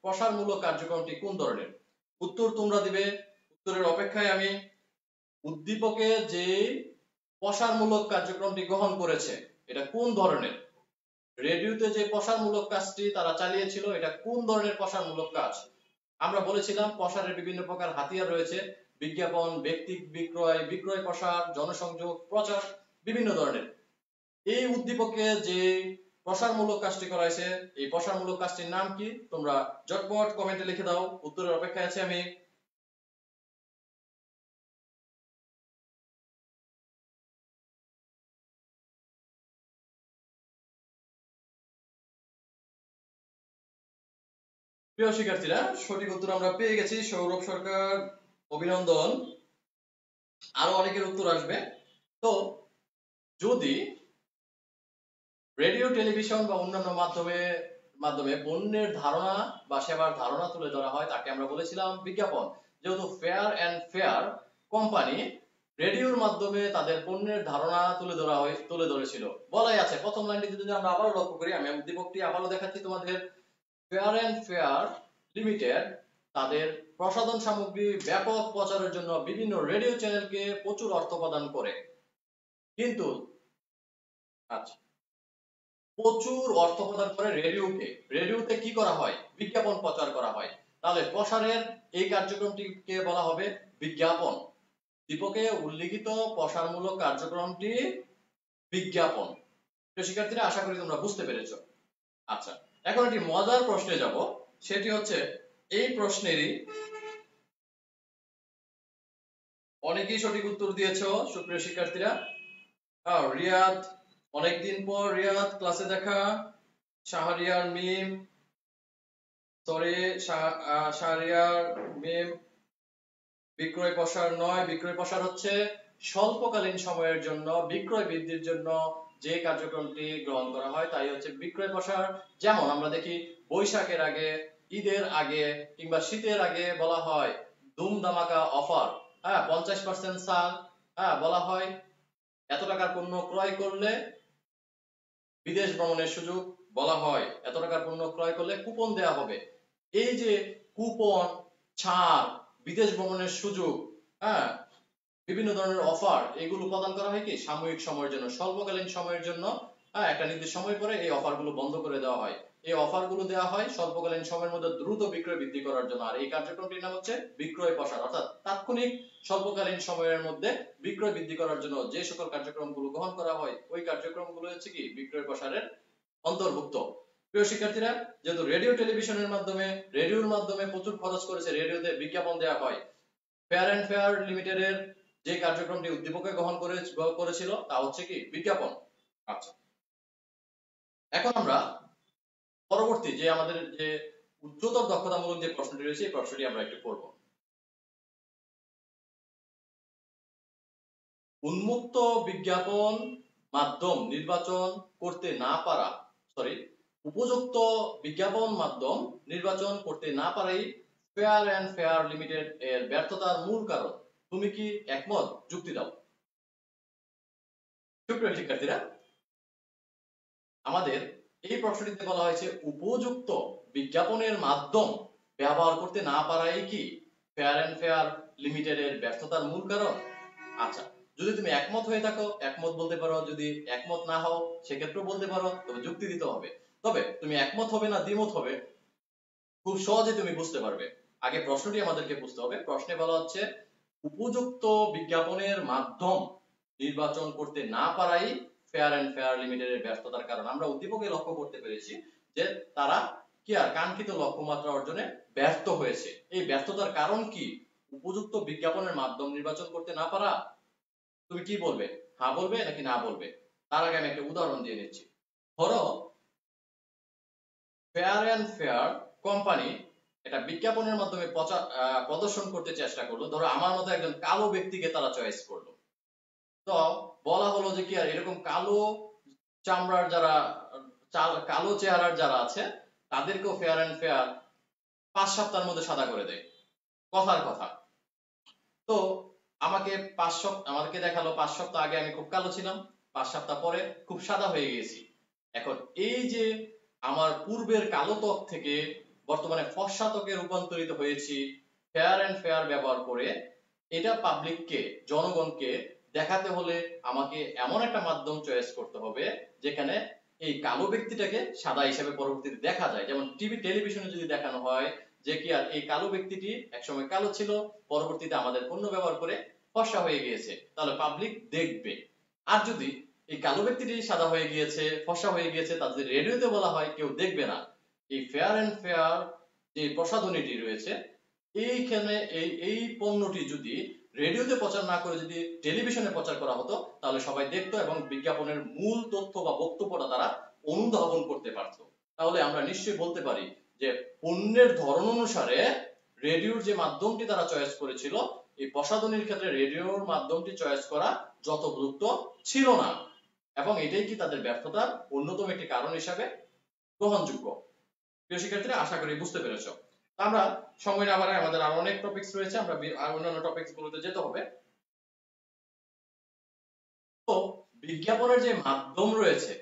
প্রসারমূলক কার্যক্রমটি কোন ধরনের। উত্তর তোমরা দিবে, উত্তরের অপেক্ষায় আমি। উদ্দীপকে যে প্রসারমূলক কার্যক্রমটি গ্রহণ করেছে এটা কোন ধরনের? রেডিওতে যে প্রসারমূলক কাজটি তারা চালিয়েছিল এটা কোন ধরনের প্রসারমূলক কাজ? আমরা বলেছিলাম প্রসারের বিভিন্ন প্রকার হাতিয়ার রয়েছে, বিজ্ঞাপন, ব্যক্তি বিক্রয়, বিক্রয় প্রসার, জনসংযোগ, প্রচার, বিভিন্ন ধরনের। এই উদ্দীপকে যে প্রসারমূলক কাজটি করাইছে, এই প্রসারমূলক কাজটির নাম কি? তোমরা ঝটপট কমেন্টে লিখে দাও, উত্তরের অপেক্ষায় আছি আমি। প্রিয় শিক্ষার্থীরা, সঠিক উত্তর আমরা পেয়ে গেছি। সৌরভ সরকার, অভিনন্দন। আরো অনেকের উত্তর আসবে। তো যদি রেডিও, টেলিভিশন বা অন্যান্য মাধ্যমে পণ্যের ধারণা বা সেবার ধারণা তুলে ধরা হয়, তাকে আমরা বলেছিলাম বিজ্ঞাপন। যেহেতু ফেয়ার অ্যান্ড ফেয়ার কোম্পানি রেডিওর মাধ্যমে তাদের পণ্যের ধারণা তুলে ধরেছিল, বলাই আছে। প্রথম লাইনটি যদি আমরা আবারও লক্ষ্য করি, আমি উদ্দীপকটি আবারও দেখাচ্ছি তোমাদের। ফেয়ার অ্যান্ড ফেয়ার লিমিটেড তাদের প্রসাধন সামগ্রী ব্যাপক প্রচারের জন্য বিভিন্ন রেডিও চ্যানেলকে প্রচুর অর্থ প্রদান করে, কিন্তু আচ্ছা, প্রচুর অর্থ প্রদান করে রেডিওকে। রেডিওতে কি করা হয়? বিজ্ঞাপন প্রচার করা হয়। তাহলে প্রসারের এই কার্যক্রমটিকে বলা হবে বিজ্ঞাপন। দীপকে উল্লিখিত প্রসারমূলক কার্যক্রমটি বিজ্ঞাপন। তো শিক্ষার্থীরা, আশা করি তোমরা বুঝতে পেরেছো। আচ্ছা, এখন একটি মজার প্রশ্নে যাব। সেটি হচ্ছে, এই প্রশ্নেরই অনেকেই সঠিক উত্তর দিয়েছো সুপ্রিয় শিক্ষার্থীরা। রিয়াদ, অনেকদিন পর রিয়াদ, ক্লাসে দেখা। শাহরিয়ার মিম, সরি, শাহরিয়ার মিম, বিক্রয় প্রসার নয়। বিক্রয় প্রসার হচ্ছে স্বল্পকালীন সময়ের জন্য বিক্রয় বৃদ্ধির জন্য যে কার্যক্রমটি গ্রহণ করা হয় তাই হচ্ছে বিক্রয় প্রসার। যেমন আমরা দেখি বৈশাখের আগে, ঈদের আগে কিংবা শীতের আগে বলা হয় ধুম ধামাকা অফার, 50% ছাড়, বলা হয় এত টাকার পণ্য ক্রয় করলে বিদেশ ভ্রমণের সুযোগ, বলা হয় এত টাকার পণ্য ক্রয় করলে কুপন দেয়া হবে। এই যে কুপন, ছাড়, বিদেশ ভ্রমণের সুযোগ, বিভিন্ন ধরনের অফার এগুলো প্রদান করা হয় কি সাময়িক সময়ের জন্য, স্বল্পকালীন সময়ের জন্য। একটা নির্দিষ্ট সময় পরে এই অফারগুলো বন্ধ করে দেওয়া হয়। এই অফারগুলো দেওয়া হয় স্বল্পকালীন সময়ের মধ্যে দ্রুত বিক্রয় বৃদ্ধি করার জন্য। আর এই কার্যক্রমটির নাম হচ্ছে বিক্রয় প্রসার, অর্থাৎ তাৎক্ষণিক স্বল্পকালীন সময়ের মধ্যে বিক্রয় বৃদ্ধি করার জন্য যে সকল কার্যক্রমগুলো গ্রহণ করা হয় ওই কার্যক্রমগুলো হচ্ছে কি বিক্রয় প্রসারের অন্তর্ভুক্ত। প্রিয় শিক্ষার্থীরা, যেহেতু রেডিও টেলিভিশনের মাধ্যমে, রেডিওর মাধ্যমে প্রচুর খরচ করেছে, রেডিওতে বিজ্ঞাপন দেওয়া হয়। ফেয়ার অ্যান্ড ফেয়ার লিমিটেডের যে কার্যক্রমটি উদ্দীপকে গ্রহণ করেছিল তা হচ্ছে কি বিজ্ঞাপন। আচ্ছা, এখন আমরা পরবর্তী যে আমাদের যে উচ্চতর দক্ষতামূলক যে প্রশ্নটি রয়েছে এই প্রশ্নটি আমরা একটু পড়ব। উন্মুক্ত বিজ্ঞাপন মাধ্যম নির্বাচন করতে না পারা, উপযুক্ত বিজ্ঞাপন মাধ্যম নির্বাচন করতে না পারাই ফেয়ার অ্যান্ড ফেয়ার লিমিটেড এর ব্যর্থতার মূল কারণ। তুমি কি একমত? যুক্তি দাও। সুপ্রিয় শিক্ষার্থীরা, আমাদের এই প্রশ্নটিতে বলা হয়েছে উপযুক্ত বিজ্ঞাপনের মাধ্যম ব্যবহার করতে না পারাই কি ফেয়ার অ্যান্ড ফেয়ার লিমিটেডের ব্যর্থতার মূল কারণ। আচ্ছা, যদি তুমি একমত হয়ে থাকো একমত বলতে পারো, যদি একমত না হও সেক্ষেত্রেও বলতে পারো, তবে যুক্তি দিতে হবে। তবে তুমি একমত হবে না দ্বিমত হবে খুব সহজে তুমি বুঝতে পারবে। আগে প্রশ্নটি আমাদেরকে বুঝতে হবে। প্রশ্নে বলা হচ্ছে উপযুক্ত বিজ্ঞাপনের মাধ্যম নির্বাচন করতে না পারাই ফেয়ার অ্যান্ড ফেয়ার লিমিটেডের ব্যর্থতার কারণ। আমরা উদ্দীপকে লক্ষ্য করতে পেরেছি যে তারা কি আর কাঙ্ক্ষিত লক্ষ্যমাত্রা অর্জনে ব্যর্থ হয়েছে। এই ব্যর্থতার কারণ কি? উপযুক্ত বিজ্ঞাপনের মাধ্যম নির্বাচন করতে না পারা। তুমি কি বলবে? হ্যাঁ বলবে নাকি না বলবে? তার আগে আমি একটা উদাহরণ দিয়ে নিচ্ছি। ধরো ফেয়ার অ্যান্ড ফেয়ার কোম্পানি এটা বিজ্ঞাপনের মাধ্যমে প্রদর্শন করতে চেষ্টা করলো। ধরো আমার মতো একজন কালো ব্যক্তিকে তারা চয়েস করলো। তো বলা হলো যে কি আর এরকম কালো চামড়ার যারা কালো চেহারার যারা আছে তাদেরকেও ফেয়ার অ্যান্ড ফেয়ার 5 সপ্তাহের মধ্যে সাদা করে দেয়। কথার কথা। তো আমাকে দেখালো 5 সপ্তাহ আগে আমি খুব কালো ছিলাম, 5 সপ্তাহ পরে খুব সাদা হয়ে গেছি। এখন এই যে আমার পূর্বের কালো ত্বক থেকে বর্তমানে ফর্সা ত্বকে রূপান্তরিত হয়েছি ফেয়ার অ্যান্ড ফেয়ার ব্যবহার করে, এটা পাবলিককে, জনগণকে দেখাতে হলে আমাকে এমন একটা মাধ্যম চয়েস করতে হবে যেখানে এই কালো ব্যক্তিটাকে সাদা হিসেবে পরবর্তীতে দেখা যায়। যেমন টেলিভিশনে যদি দেখানো হয় যে কি আর এই কালো ব্যক্তিটি একসময় কালো ছিল, পরবর্তীতে আমাদের পণ্য ব্যবহার করে ফর্সা হয়ে গিয়েছে, তাহলে পাবলিক দেখবে। আর যদি এই কালো ব্যক্তিটি সাদা হয়ে গিয়েছে, ফর্সা হয়ে গিয়েছে, তা যদি রেডিওতে বলা হয় কেউ দেখবে না। এই ফেয়ার অ্যান্ড ফেয়ার যে প্রসাধনীটি রয়েছে এইখানে এই পণ্যটি যদি রেডিওতে প্রচার না করে যদি টেলিভিশনে প্রচার করা হতো তাহলে সবাই দেখতো এবং বিজ্ঞাপনের মূল তথ্য বা বক্তব্যটা তারা অনুধাবন করতে পারতো। তাহলে আমরা নিশ্চয়ই বলতে পারি যে পণ্যের ধরন অনুসারে রেডিওর যে মাধ্যমটি তারা চয়েস করেছিল, এই প্রসাধনীর ক্ষেত্রে রেডিওর মাধ্যমটি চয়েস করা যথোপযুক্ত ছিল না, এবং এটাই কি তাদের ব্যর্থতার অন্যতম একটি কারণ হিসাবে গ্রহণযোগ্য। প্রিয় শিক্ষার্থীরা, আশা করি বুঝতে পেরেছো। আমরা সময় না বাড়ায়, আমাদের আরো অনেক টপিকস রয়েছে, আমরা অন্যান্য টপিকস গুলোতে যেতে হবে। তো বিজ্ঞাপনের যে মাধ্যম রয়েছে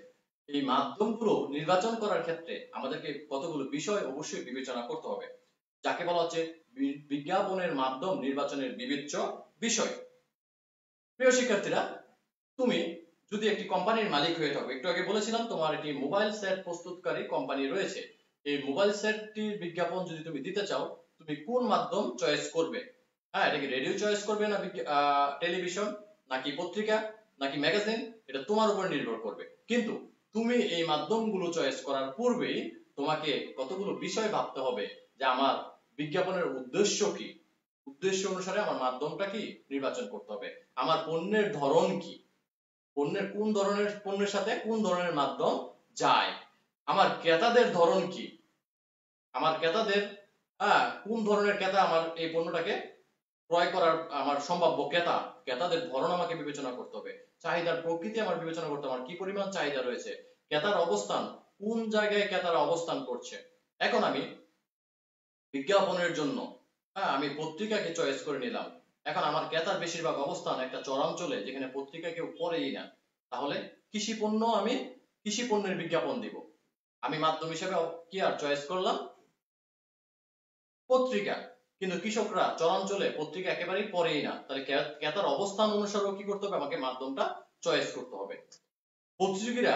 এই মাধ্যমগুলো নির্বাচন করার ক্ষেত্রে আমাদেরকে কতগুলো বিষয় অবশ্যই বিবেচনা করতে হবে, যাকে বলা হচ্ছে বিজ্ঞাপনের মাধ্যম নির্বাচনের বিবেচ্য বিষয়। প্রিয় শিক্ষার্থীরা, তুমি যদি একটি কোম্পানির মালিক হয়ে থাকো, একটু আগে বলেছিলাম তোমার একটি মোবাইল সেট প্রস্তুতকারী কোম্পানি রয়েছে, এই মোবাইল সেটটির বিজ্ঞাপন যদি তুমি দিতে চাও তুমি কোন মাধ্যম চয়েস করবে? হ্যাঁ, এটা কি রেডিও চয়েস করবে না টেলিভিশন নাকি পত্রিকা নাকি ম্যাগাজিন, এটা তোমার উপর নির্ভর করবে। কিন্তু তুমি এই মাধ্যমগুলো চয়েস করার পূর্বেই তোমাকে কতগুলো বিষয় ভাবতে হবে যে আমার বিজ্ঞাপনের উদ্দেশ্য কি, উদ্দেশ্য অনুসারে আমার মাধ্যমটা কি নির্বাচন করতে হবে, আমার পণ্যের ধরন কি, কোন ধরনের পণ্যের সাথে কোন ধরনের মাধ্যম যায়, আমার ক্রেতাদের ধরন কি, আমার ক্রেতাদের কোন ধরনের ক্রেতা আমার এই পণ্যটাকে ক্রয় করার আমার সম্ভাব্য ক্রেতাদের ধরন আমাকে বিবেচনা করতে হবে, চাহিদার প্রকৃতি আমার বিবেচনা করতে হবে, আমার কি পরিমাণ চাহিদা রয়েছে, ক্রেতার অবস্থান, কোন জায়গায় ক্রেতারা অবস্থান করছে। এখন আমি বিজ্ঞাপনের জন্য আমি পত্রিকাকে চয়েস করে নিলাম, এখন আমার ক্রেতার বেশিরভাগ অবস্থান একটা চরাঞ্চলে যেখানে পত্রিকা কেউ পড়েই না, তাহলে আমি কৃষি পণ্যের বিজ্ঞাপন দিব। আমি মাধ্যম হিসেবে কি আর চয়েস করলাম? পত্রিকা। কিন্তু কৃষকরা চরাঞ্চলে পত্রিকা একেবারেই পড়েই না, তাহলে ক্রেতার অবস্থান অনুসারেও কি করতে হবে, আমাকে মাধ্যমটা চয়েস করতে হবে। প্রতিযোগীরা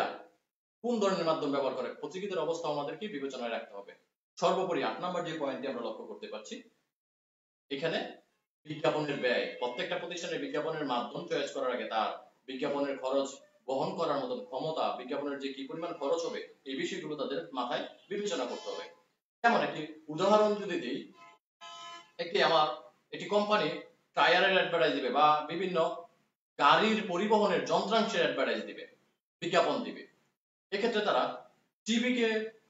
কোন ধরনের মাধ্যম ব্যবহার করে, প্রতিযোগীদের অবস্থা আমাদেরকে বিবেচনায় রাখতে হবে। সর্বোপরি 8 নম্বর যে পয়েন্টটি আমরা লক্ষ্য করতে পারছি, এখানে বিজ্ঞাপনের ব্যয়। প্রত্যেকটা প্রতিষ্ঠানের বিজ্ঞাপনের মাধ্যম চয়েস করার আগে তার বিজ্ঞাপনের খরচ বহন করার মতন ক্ষমতা, বিজ্ঞাপনের যে কি পরিমাণ খরচ হবে, এই বিষয়গুলো তাদের মাথায় বিবেচনা করতে হবে। যেমন একটি উদাহরণ যদি দিই, একটি কোম্পানি টায়ারের অ্যাডভার্টাইজ দিবে বা বিভিন্ন গাড়ির পরিবহনের যন্ত্রাংশের অ্যাডভার্টাইজ দিবে, বিজ্ঞাপন দিবে। এক্ষেত্রে তারা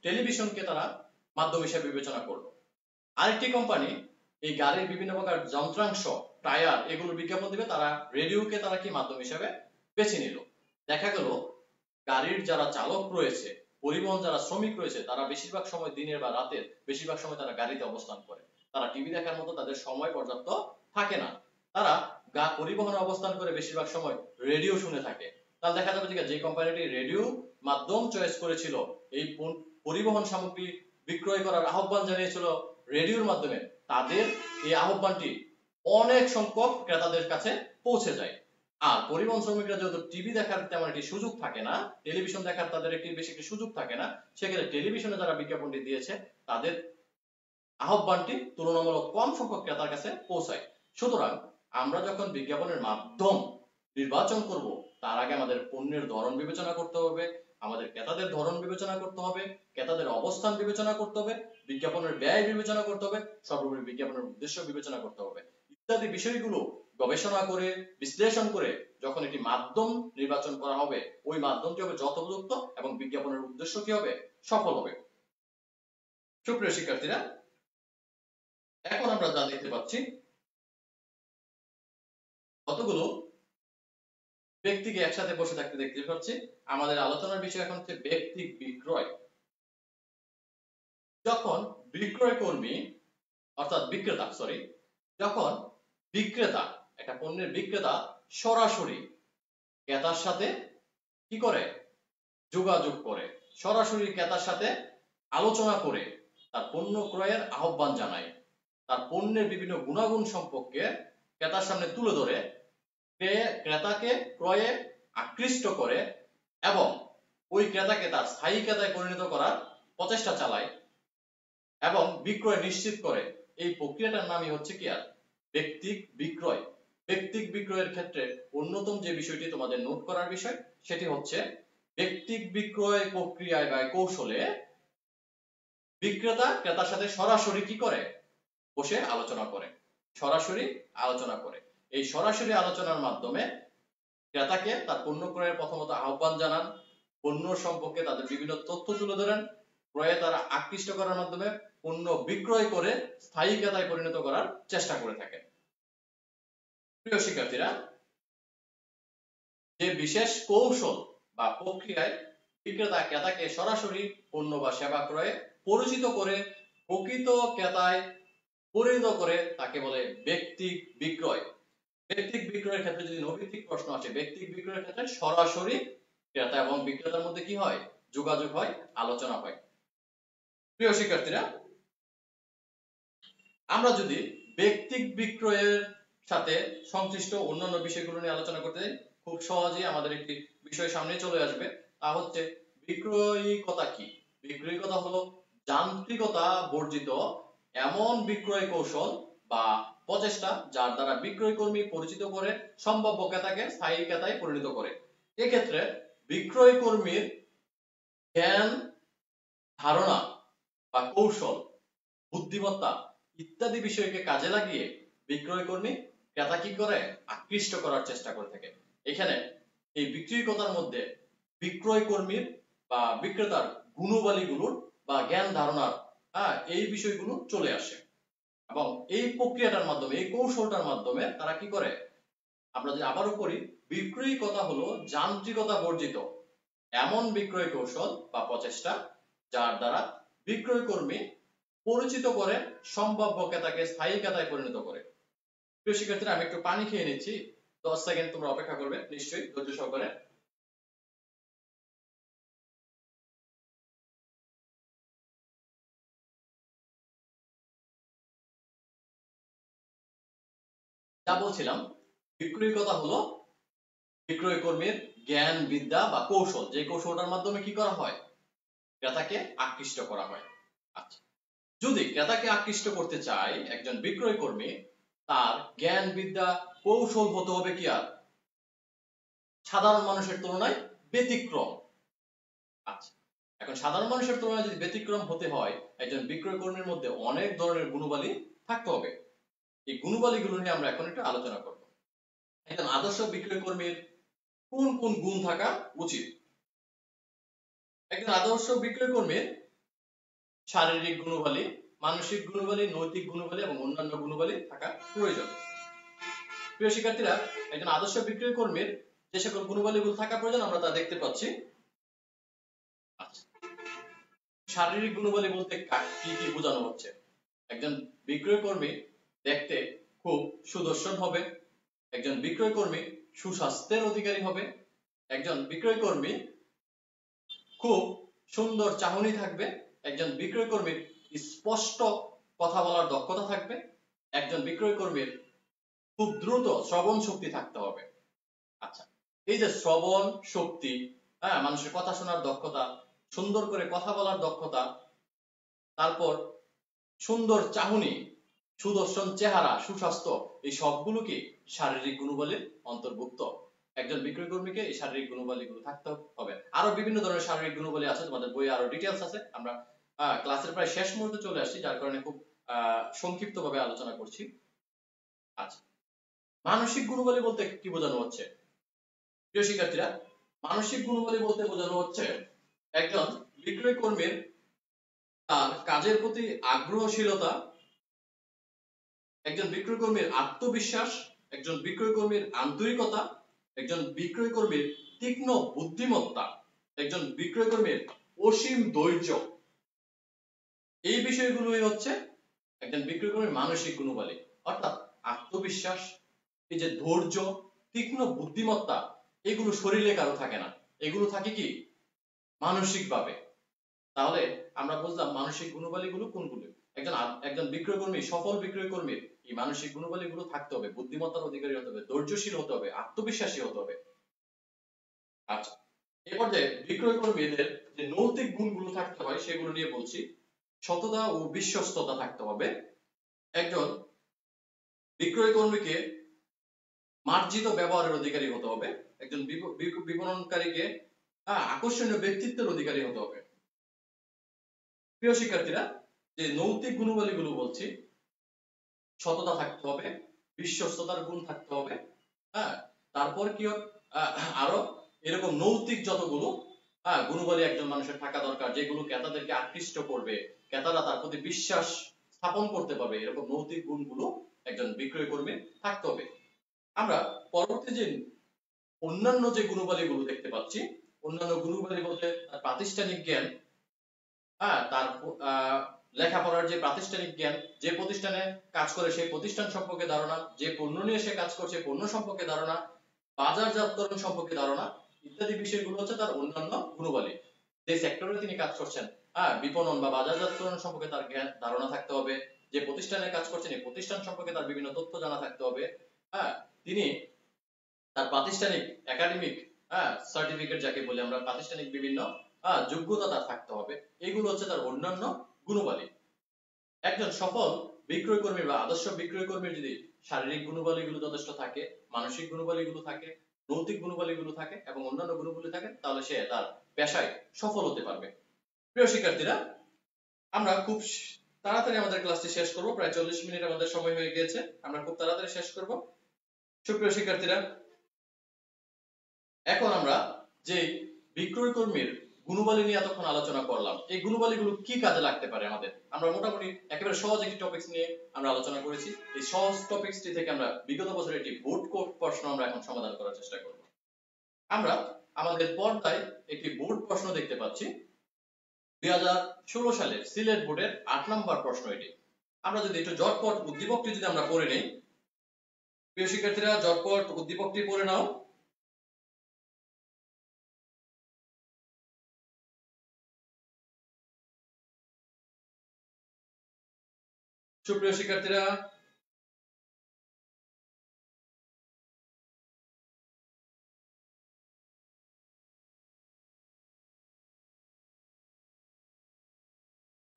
টেলিভিশনকে তারা মাধ্যম হিসেবে বিবেচনা করলো। আরেকটি কোম্পানি এই গাড়ির বিভিন্ন প্রকার যন্ত্রাংশ, টায়ার, এগুলোর বিজ্ঞাপন দিবে, তারা রেডিওকে তারা কি মাধ্যম হিসেবে বেছে নিল। দেখা গেল গাড়ির যারা চালক রয়েছে, পরিবহন যারা শ্রমিক রয়েছে, তারা বেশিরভাগ সময় দিনের বা রাতের বেশিরভাগ সময় তারা গাড়িতে অবস্থান করে। তারা টিভি দেখার মতো তাদের সময় পর্যাপ্ত থাকে না। তারা পরিবহনে অবস্থান করে বেশিরভাগ সময় রেডিও শুনে থাকে। তাহলে দেখা যাবে যে কোম্পানিটি রেডিও মাধ্যম চয়েস করেছিল, এই পরিবহন সামগ্রী বিক্রয় করার আহ্বান জানিয়েছিল রেডিওর মাধ্যমে, তাদের এই আহ্বানটি অনেক সংখ্যক ক্রেতাদের কাছে পৌঁছে যায়। আর পরিবহন শ্রমিকরা যেহেতু টিভি দেখার তেমন একটি সুযোগ থাকে না, টেলিভিশন দেখার তাদের বেশি একটি সুযোগ থাকে না, সেক্ষেত্রে টেলিভিশনে যারা বিজ্ঞাপনটি দিয়েছে তাদের আহ্বানটি তুলনামূলক কম সংখ্যক ক্রেতার কাছে পৌঁছায়। সুতরাং আমরা যখন বিজ্ঞাপনের মাধ্যম নির্বাচন করব, তার আগে আমাদের পণ্যের ধরন বিবেচনা করতে হবে, আমাদের ক্রেতাদের ধরন বিবেচনা করতে হবে, ক্রেতাদের অবস্থান বিবেচনা করতে হবে, বিজ্ঞাপনের ব্যয় বিবেচনা করতে হবে, সর্বোপরি বিজ্ঞাপনের উদ্দেশ্য বিবেচনা করতে হবে। ইত্যাদি বিষয়গুলো গবেষণা করে বিশ্লেষণ করে যখন একটি মাধ্যম নির্বাচন করা হবে, ওই মাধ্যমটি হবে যথোপযুক্ত এবং বিজ্ঞাপনের উদ্দেশ্য কি হবে, সফল হবে। সুপ্রিয় শিক্ষার্থীরা, এখন আমরা যা দেখতে পাচ্ছি, কতগুলো ব্যক্তিকে একসাথে বসে থাকতে দেখতে পাচ্ছি। আমাদের আলোচনার বিষয় এখন হচ্ছে ব্যক্তিক বিক্রয়। যখন বিক্রয় কর্মী অর্থাৎ বিক্রেতা, যখন বিক্রেতা, একটা পণ্যের বিক্রেতা সরাসরি ক্রেতার সাথে কি করে, যোগাযোগ করে, সরাসরি ক্রেতার সাথে আলোচনা করে তার পণ্য ক্রয়ের আহ্বান জানায়, তার পণ্যের বিভিন্ন গুণাগুণ সম্পর্কে ক্রেতার সামনে তুলে ধরে ক্রেতাকে ক্রয়ে আকৃষ্ট করে এবং ওই ক্রেতাকে তার স্থায়ী ক্রেতায় পরিণত করার প্রচেষ্টা চালায় এবং বিক্রয় নিশ্চিত করে, এই প্রক্রিয়াটার নামই হচ্ছে কি আর ব্যক্তিক বিক্রয়। ব্যক্তিক বিক্রয়ের ক্ষেত্রে অন্যতম যে বিষয়টি তোমাদের নোট করার বিষয়, সেটি হচ্ছে ব্যক্তিক বিক্রয় প্রক্রিয়ায় বা কৌশলে বিক্রেতা ক্রেতার সাথে সরাসরি কি করে, বসে আলোচনা করে, সরাসরি আলোচনা করে। এই সরাসরি আলোচনার মাধ্যমে ক্রেতাকে তার পণ্য ক্রয়ের প্রথমত আহ্বান জানান, পণ্য সম্পর্কে তাদের বিভিন্ন তথ্য তুলে ধরেন, ক্রয়ে তারা আকৃষ্ট করার মাধ্যমে পণ্য বিক্রয় করে স্থায়ী ক্রেতায় পরিণত করার চেষ্টা করে থাকেন। প্রিয় শিক্ষার্থীরা, যে বিশেষ কৌশল বা প্রক্রিয়ায় বিক্রেতা ক্রেতাকে সরাসরি পণ্য বা সেবা ক্রয়ে পরিচিত করে প্রকৃত ক্রেতায় পরিণত করে, তাকে বলে ব্যক্তিক বিক্রয়। ব্যক্তিক বিক্রয়ের ক্ষেত্রে যদি নৈতিক প্রশ্ন আসে, ব্যক্তিক বিক্রয়ের ক্ষেত্রে সরাসরি ক্রেতা এবং বিক্রেতার মধ্যে কি হয়, যোগাযোগ হয়, আলোচনা হয়। প্রিয় শিক্ষার্থীরা, আমরা যদি ব্যক্তিক বিক্রয়ের সাথে সংশ্লিষ্ট অন্যান্য বিষয়গুলো নিয়ে আলোচনা করতে যাই, খুব সহজেই আমাদের একটি বিষয় সামনে চলে আসবে, তা হচ্ছে বিক্রয়িকতা কি। বিক্রয়িকতা হলো যান্ত্রিকতা বর্জিত এমন বিক্রয় কৌশল বা প্রচেষ্টা যার দ্বারা বিক্রয় কর্মী পরিচিত করে সম্ভাব্য ক্রেতাকে স্থায়ী ক্রেতায় পরিণত করে। এক্ষেত্রে বিক্রয় কর্মীর জ্ঞান, ধারণা বা কৌশল, বুদ্ধিমত্তা ইত্যাদি বিষয়কে কাজে লাগিয়ে বিক্রয় কর্মী ক্রেতা কি করে, আকৃষ্ট করার চেষ্টা করে থাকে। এখানে এই বিক্রয়িকতার মধ্যে বিক্রয় কর্মীর বা বিক্রেতার গুণাবলীগুলোর বা জ্ঞান ধারণার এই বিষয়গুলো চলে আসে এবং এই প্রক্রিয়াটার মাধ্যমে, এই কৌশলটার মাধ্যমে তারা কি করে, আমরা যদি আবারও পড়ি, বিক্রয়িকতা হলো যান্ত্রিকতা বর্জিত এমন বিক্রয় কৌশল বা প্রচেষ্টা যার দ্বারা বিক্রয় কর্মী পরিচিত করে সম্ভাব্য ক্রেতাকে স্থায়ী ক্রেতায় পরিণত করে। প্রিয় শিক্ষার্থীরা, আমি একটু পানি খেয়ে নিচ্ছি, 10 সেকেন্ড তোমরা অপেক্ষা করবে নিশ্চয়ই ধৈর্য সহকারে। যা বলছিলাম, বিক্রয়িকতা হলো বিক্রয় কর্মীর জ্ঞান, বিদ্যা বা কৌশল, যে কৌশলটার মাধ্যমে কি করা হয়, ক্রেতাকে আকৃষ্ট করা হয়। আচ্ছা, যদি ক্রেতাকে আকৃষ্ট করতে চায় একজন বিক্রয় কর্মী, তার জ্ঞান, বিদ্যা, কৌশল হতে হবে কি আর সাধারণ মানুষের তুলনায় ব্যতিক্রম। আচ্ছা, এখন সাধারণ মানুষের তুলনায় যদি ব্যতিক্রম হতে হয়, একজন বিক্রয় কর্মীর মধ্যে অনেক ধরনের গুণাবলী থাকতে হবে। এই গুণাবলীগুলো নিয়ে আমরা এখন একটু আলোচনা করব। একজন আদর্শ বিক্রয় কর্মীর কোন কোন গুণ থাকা উচিত? একজন আদর্শ বিক্রয় কর্মীর শারীরিক গুণাবলী, মানসিক গুণাবলী, নৈতিক গুণাবলী এবং অন্যান্য গুণাবলী থাকা প্রয়োজন। প্রিয় শিক্ষার্থীরা, একজন আদর্শ বিক্রয় কর্মীর যে সকল গুণাবলীগুলো থাকা প্রয়োজন আমরা তা দেখতে পাচ্ছি। আচ্ছা, শারীরিক গুণাবলী বলতে কি কি বোঝানো হচ্ছে? একজন বিক্রয় কর্মী দেখতে খুব সুদর্শন হবে, একজন বিক্রয় কর্মী সুস্বাস্থ্যের অধিকারী হবে, একজন বিক্রয় কর্মী খুব সুন্দর চাহনি থাকবে, একজন বিক্রয় কর্মীর স্পষ্ট কথা বলার দক্ষতা থাকবে, একজন বিক্রয় কর্মীর খুব দ্রুত শ্রবণ শক্তি থাকতে হবে। আচ্ছা, এই যে শ্রবণ শক্তি, হ্যাঁ, মানুষের কথা শোনার দক্ষতা, সুন্দর করে কথা বলার দক্ষতা, তারপর সুন্দর চাহনি, সুদর্শন চেহারা, সুস্বাস্থ্য, এই সবগুলো কি শারীরিক গুণাবলীর অন্তর্ভুক্ত। একজন বিক্রয় কর্মীকে এই শারীরিক গুণাবলীগুলো থাকতে হবে। আরো বিভিন্ন ধরনের শারীরিক গুণাবলী আছে, তোমাদের বইয়ে আরো ডিটেইলস আছে। আমরা ক্লাসের প্রায় শেষ মুহূর্তে চলে আসছি, যার কারণে খুব সংক্ষিপ্তভাবে আলোচনা করছি। আচ্ছা, মানসিক গুণাবলী বলতে কি বোঝানো হচ্ছে? প্রিয় শিক্ষার্থীরা, মানসিক গুণাবলী বলতে বোঝানো হচ্ছে একজন বিক্রয় কর্মীর তার কাজের প্রতি আগ্রহশীলতা, একজন বিক্রয় কর্মীর আত্মবিশ্বাস, একজন বিক্রয় কর্মীর আন্তরিকতা, একজন বিক্রয় কর্মীর তীক্ষ্ণ বুদ্ধিমত্তা, একজন বিক্রয় কর্মীর অসীম ধৈর্য, এই বিষয়গুলোই হচ্ছে একজন বিক্রয় কর্মীর মানসিক গুণাবলী। অর্থাৎ আত্মবিশ্বাস, এই যে ধৈর্য, তীক্ষ্ণ বুদ্ধিমত্তা, এগুলো শরীরে কারো থাকে না, এগুলো থাকে কি মানসিক ভাবে। তাহলে আমরা বুঝলাম মানসিক গুণাবলীগুলো কোনগুলো। একজন বিক্রয় কর্মী, সফল বিক্রয় কর্মীর এই মানসিক গুণাবলীগুলো থাকতে হবে, বুদ্ধিমত্তার অধিকারী হতে হবে, ধৈর্যশীল হতে হবে, আত্মবিশ্বাসী হতে হবে। আচ্ছা, এরপর যে বিক্রয় কর্মীদের যে নৈতিক গুণগুলো থাকতে হয় সেগুলো নিয়ে বলছি। সততা ও বিশ্বস্ততা থাকতে হবে। একজন বিক্রয় কর্মীকে মার্জিত ব্যবহারের অধিকারী হতে হবে। একজন বিপণনকারীকে আকর্ষণীয় ব্যক্তিত্বের অধিকারী হতে হবে। প্রিয় শিক্ষার্থীরা, যে নৈতিক গুণাবলীগুলো বলছি, সততা থাকতে হবে, বিশ্বস্ততার গুণ থাকতে হবে, হ্যাঁ, তারপর কি আরো এরকম নৈতিক যতগুলো গুণাবলী একজন মানুষের থাকা দরকার, যেগুলো ক্রেতাদেরকে আকৃষ্ট করবে, ক্রেতারা তার প্রতি বিশ্বাস স্থাপন করতে পারবে, এরকম নৈতিক গুণগুলো একজন বিক্রয় কর্মীর থাকতে হবে। আমরা পরবর্তী যে অন্যান্য যে গুণাবলীগুলো দেখতে পাচ্ছি, অন্যান্য গুণাবলী বলতে প্রাতিষ্ঠানিক জ্ঞান, তার লেখাপড়ার যে প্রাতিষ্ঠানিক জ্ঞান, যে প্রতিষ্ঠানে কাজ করে সেই প্রতিষ্ঠান সম্পর্কে ধারণা, যে পণ্য নিয়ে সে কাজ করছে পণ্য সম্পর্কে ধারণা, বাজারজাতকরণ সম্পর্কে ধারণা, ইত্যাদি বিষয়গুলো হচ্ছে তার অন্যান্য গুণাবলী। যে সেক্টরে তিনি কাজ করছেন, বিপণন বা বাজারজাতকরণ সম্পর্কে তার জ্ঞান ধারণা থাকতে হবে। যে প্রতিষ্ঠানে কাজ করছেন এই প্রতিষ্ঠান সম্পর্কে তার বিভিন্ন তথ্য জানা থাকতে হবে। তিনি তার প্রাতিষ্ঠানিক একাডেমিক সার্টিফিকেট যাকে বলি আমরা, প্রাতিষ্ঠানিক বিভিন্ন যোগ্যতা তার থাকতে হবে। এগুলো হচ্ছে তার অন্যান্য গুণাবলী। একজন সফল বিক্রয় কর্মী বা আদর্শ বিক্রয় কর্মীর যদি শারীরিক গুণাবলীগুলো যথেষ্ট থাকে, মানসিক গুণাবলীগুলো থাকে, নৈতিক গুণাবলীগুলো থাকে এবং অন্যান্য গুণাবলী থাকে, তাহলে সে তার পেশায় সফল হতে পারবে। প্রিয় শিক্ষার্থীরা, আমরা খুব তাড়াতাড়ি আমাদের ক্লাসটি শেষ করব। প্রায় 40 মিনিট আমাদের সময় হয়ে গিয়েছে, আমরা খুব তাড়াতাড়ি শেষ করব। সুপ্রিয় শিক্ষার্থীরা, এখন আমরা যে বিক্রয় কর্মীর গুণাবলী নিয়ে এতক্ষণ আলোচনা করলাম, এই গুণাবলীগুলো কি কাজে লাগতে পারে আমাদের, আমরা মোটামুটি একেবারে সহজ একটি টপিকস নিয়ে আমরা আলোচনা করেছি। এই সহজ টপিকসটি থেকে আমরা বিগত বছরের একটি বোর্ড কোড প্রশ্ন আমরা এখন সমাধান করার চেষ্টা করব। আমরা আমাদের পর্দায় একটি বোর্ড প্রশ্ন দেখতে পাচ্ছি, 2016 সালের সিলেট বোর্ডের 8 নম্বর প্রশ্ন এটি। আমরা যদি একটু ঝটপট উদ্দীপকটি যদি আমরা পড়ে নেই, প্রিয় শিক্ষার্থীরা ঝটপট উদ্দীপকটি পড়ে নাও। সুপ্রিয় শিক্ষার্থীরা,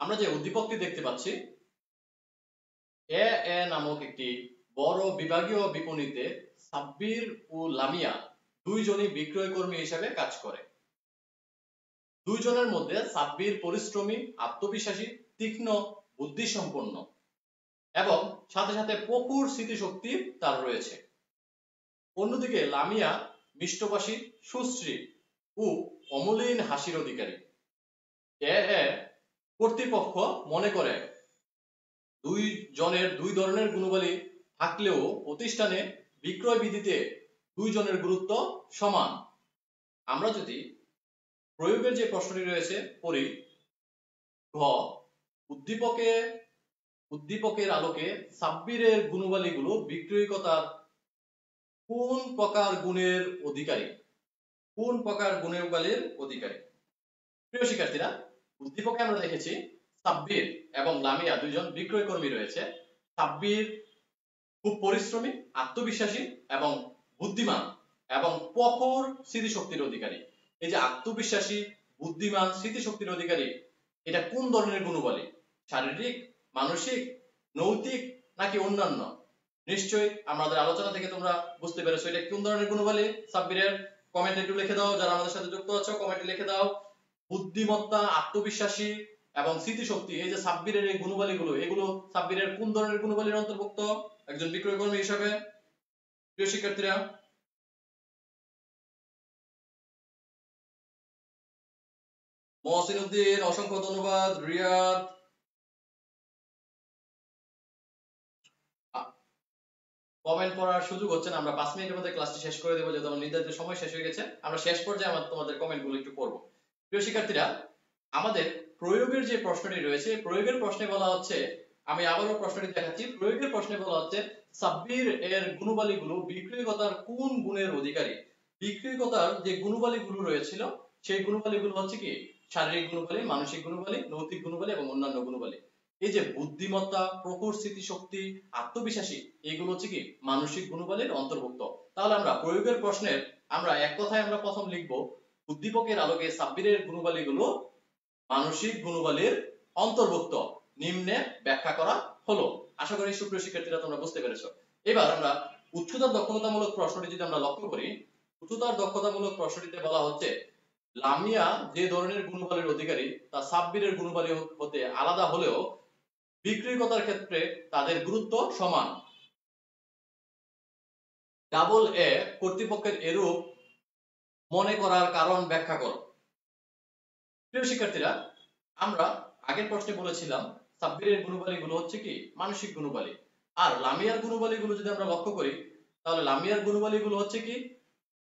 আমরা যে উদ্দীপকটি দেখতে পাচ্ছি, এ নামক একটি বড় বিভাগীয় বিপণিতে সাব্বির ও লামিয়া দুইজনই বিক্রয় কর্মী হিসেবে কাজ করে। দুইজনের মধ্যে সাব্বির পরিশ্রমী, আত্মবিশ্বাসী, তীক্ষ্ণ বুদ্ধিসম্পন্ন এবং সাথে সাথে প্রখর স্মৃতিশক্তি তার রয়েছে। অন্যদিকে লামিয়া মিষ্টভাষী, সুশ্রী ও অমলিন হাসির অধিকারী। কর্তৃপক্ষ মনে করে দুই জনের দুই ধরনের গুণাবলী থাকলেও প্রতিষ্ঠানে বিক্রয় বিধিতে দুইজনের গুরুত্ব সমান। আমরা যদি প্রয়োগের যে প্রশ্নটি রয়েছে পড়ি, ঘ উদ্দীপকের আলোকে সাব্বিরের গুণাবলীগুলো বিক্রয়কর্তার কোন প্রকার গুণের অধিকারী? কোন প্রকার গুণাবলীর অধিকারী? প্রিয় শিক্ষার্থীরা, উদ্দীপকে আমরা দেখেছি সাব্বির এবং লামিয়া দুইজন বিক্রয় কর্মী রয়েছে। সাব্বির খুব পরিশ্রমী, আত্মবিশ্বাসী এবং বুদ্ধিমান এবং প্রখর স্মৃতিশক্তির অধিকারী। এই যে আত্মবিশ্বাসী, বুদ্ধিমান, স্মৃতিশক্তির অধিকারী, এটা কোন ধরনের গুণাবলী? শারীরিক, মানসিক, নৈতিক নাকি অন্যান্য? নিশ্চয়ই আমাদের আলোচনা থেকে তোমরা বুঝতে পেরেছো এটা কোন ধরনের গুণাবলী সাব্বিরের। কমেন্টে একটু লিখে দাও, যারা আমাদের সাথে যুক্ত আছো কমেন্টে লিখে দাও। বুদ্ধিমত্তা, আত্মবিশ্বাসী এবং স্মৃতিশক্তি, এই যে সাব্বিরের এই গুণাবলীগুলো, এগুলো সাব্বিরের কোন ধরনের গুণাবলীর অন্তর্ভুক্ত একজন বিক্রয় কর্মী হিসাবে? প্রিয় শিক্ষার্থীরা, মহসিন উদ্দিন অসংখ্য ধন্যবাদ, রিয়াদ। কমেন্ট পড়ার সুযোগ হচ্ছে না, আমরা 5 মিনিটের মধ্যে ক্লাসটি শেষ করে দেবো, যেহেতু নির্ধারিত সময় শেষ হয়ে গেছে। আমরা শেষ পর্যায়ে তোমাদের কমেন্টগুলো একটু পড়বো। প্রিয় শিক্ষার্থীরা, আমাদের প্রয়োগের যে প্রশ্নটি রয়েছে, প্রয়োগের প্রশ্নে বলা হচ্ছে, আমি আবারও প্রশ্নটি দেখাচ্ছি। প্রয়োগের প্রশ্নে বলা হচ্ছে সাব্বির এর গুণাবলীগুলো বিক্রয়কর্তার কোন গুণের অধিকারী? বিক্রয়কর্তার যে গুণাবলীগুলো রয়েছিল সেই গুণাবলীগুলো হচ্ছে কি? শারীরিক গুণাবলী, মানসিক গুণাবলী, নৈতিক গুণাবলী এবং অন্যান্য গুণাবলী। এই যে বুদ্ধিমত্তা, প্রখর স্মৃতিশক্তি, আত্মবিশ্বাসী, এগুলো হচ্ছে কি মানসিক গুণাবলীর অন্তর্ভুক্ত। তাহলে আমরা প্রয়োগের প্রশ্নের আমরা এক কথায় আমরা প্রথম লিখব, উদ্দীপকের আলোকে সাব্বিরের গুণাবলীগুলো মানসিক গুণাবলীর অন্তর্ভুক্ত। নিম্নে ব্যাখ্যা করা হলো। আশা করি সুপ্রিয় শিক্ষার্থীরা তোমরা বুঝতে পেরেছো। এবার আমরা উচ্চতার দক্ষতামূলক প্রশ্নটি যদি আমরা লক্ষ্য করি, উচ্চতার দক্ষতামূলক প্রশ্নটিতে বলা হচ্ছে লামিয়া যে ধরনের গুণাবলীর অধিকারী তা সাব্বিরের গুণাবলী হতে আলাদা হলেও বিক্রয়কর্তার ক্ষেত্রে তাদের গুরুত্ব সমান। ডাবল এ কর্তৃপক্ষের এরূপ মনে করার কারণ ব্যাখ্যা করো। প্রিয় শিক্ষার্থীরা, আমরা আগের প্রশ্নে বলেছিলাম সাব্বিরের গুণাবলীগুলো হচ্ছে কি মানসিক গুণাবলী, আর লামিয়ার গুণাবলীগুলো যদি আমরা লক্ষ্য করি তাহলে লামিয়ার গুণাবলীগুলো হচ্ছে কি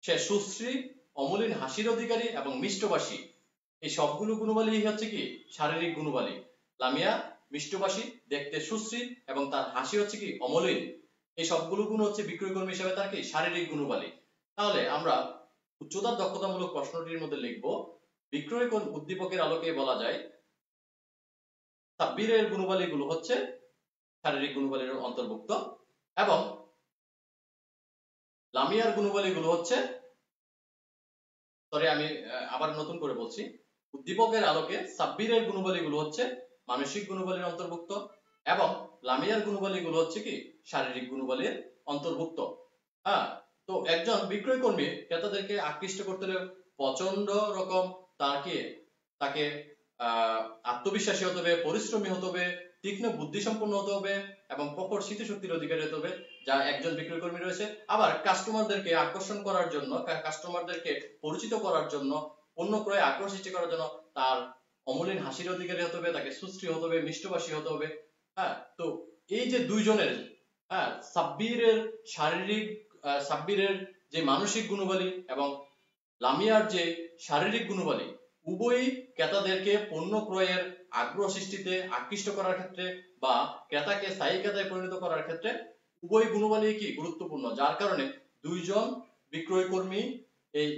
সে সুশ্রী, অমলিন হাসির অধিকারী এবং মিষ্টভাষী। এই সবগুলো গুণাবলী হচ্ছে কি শারীরিক গুণাবলী। লামিয়া মিষ্টভাষী, দেখতে সুশ্রী এবং তার হাসি হচ্ছে কি অমলিন। এই সবগুলো গুণ হচ্ছে বিক্রয় কর্মী হিসেবে তার কি শারীরিক গুণাবলী। তাহলে আমরা উচ্চতার দক্ষতামূলক প্রশ্নটির মধ্যে লিখব, বিক্রয় উদ্দীপকের আলোকে বলা যায় সাব্বিরের গুণাবলীগুলো হচ্ছে শারীরিক গুণাবলীর অন্তর্ভুক্ত এবং লামিয়ার গুণাবলীগুলো হচ্ছে, সরি আমি আবার নতুন করে বলছি, উদ্দীপকের আলোকে সাব্বিরের গুণাবলীগুলো হচ্ছে মানসিক গুণাবলীর অন্তর্ভুক্ত এবং লামিয়ার গুণাবলীগুলো হচ্ছে কি শারীরিক গুণাবলীর অন্তর্ভুক্ত। হ্যাঁ, তো একজন বিক্রয় কর্মী ক্রেতাদেরকে আকৃষ্ট করতে হলে প্রচন্ড রকম তাকে আত্মবিশ্বাসী হতে হবে, পরিশ্রমী হতে হবে, তীক্ষ্ণ বুদ্ধিসম্পন্ন হতে হবে এবং প্রখর স্মৃতিশক্তির অধিকারী হতে হবে, যা একজন বিক্রয় কর্মী রয়েছে। আবার কাস্টমারদেরকে আকর্ষণ করার জন্য, কাস্টমারদেরকে পরিচিত করার জন্য, পণ্য ক্রয়ে আগ্রহ সৃষ্টি করার জন্য তার অমলিন হাসির অধিকারী হতে হবে, তাকে সুশ্রী হতে হবে, মিষ্টভাষী হতে হবে। হ্যাঁ, তো এই যে দুইজনের, হ্যাঁ, সাব্বিরের যে মানসিক গুণাবলী এবং লামিয়ার যে শারীরিক গুণাবলী, উভয়ই ক্রেতাদেরকে পণ্য ক্রয়ের আগ্রহ সৃষ্টিতে, আকৃষ্ট করার ক্ষেত্রে বা ক্রেতাকে স্থায়ী ক্রেতায় পরিণত করার ক্ষেত্রে উভয় গুণাবলী কি গুরুত্বপূর্ণ, যার কারণে দুইজন বিক্রয় কর্মী এই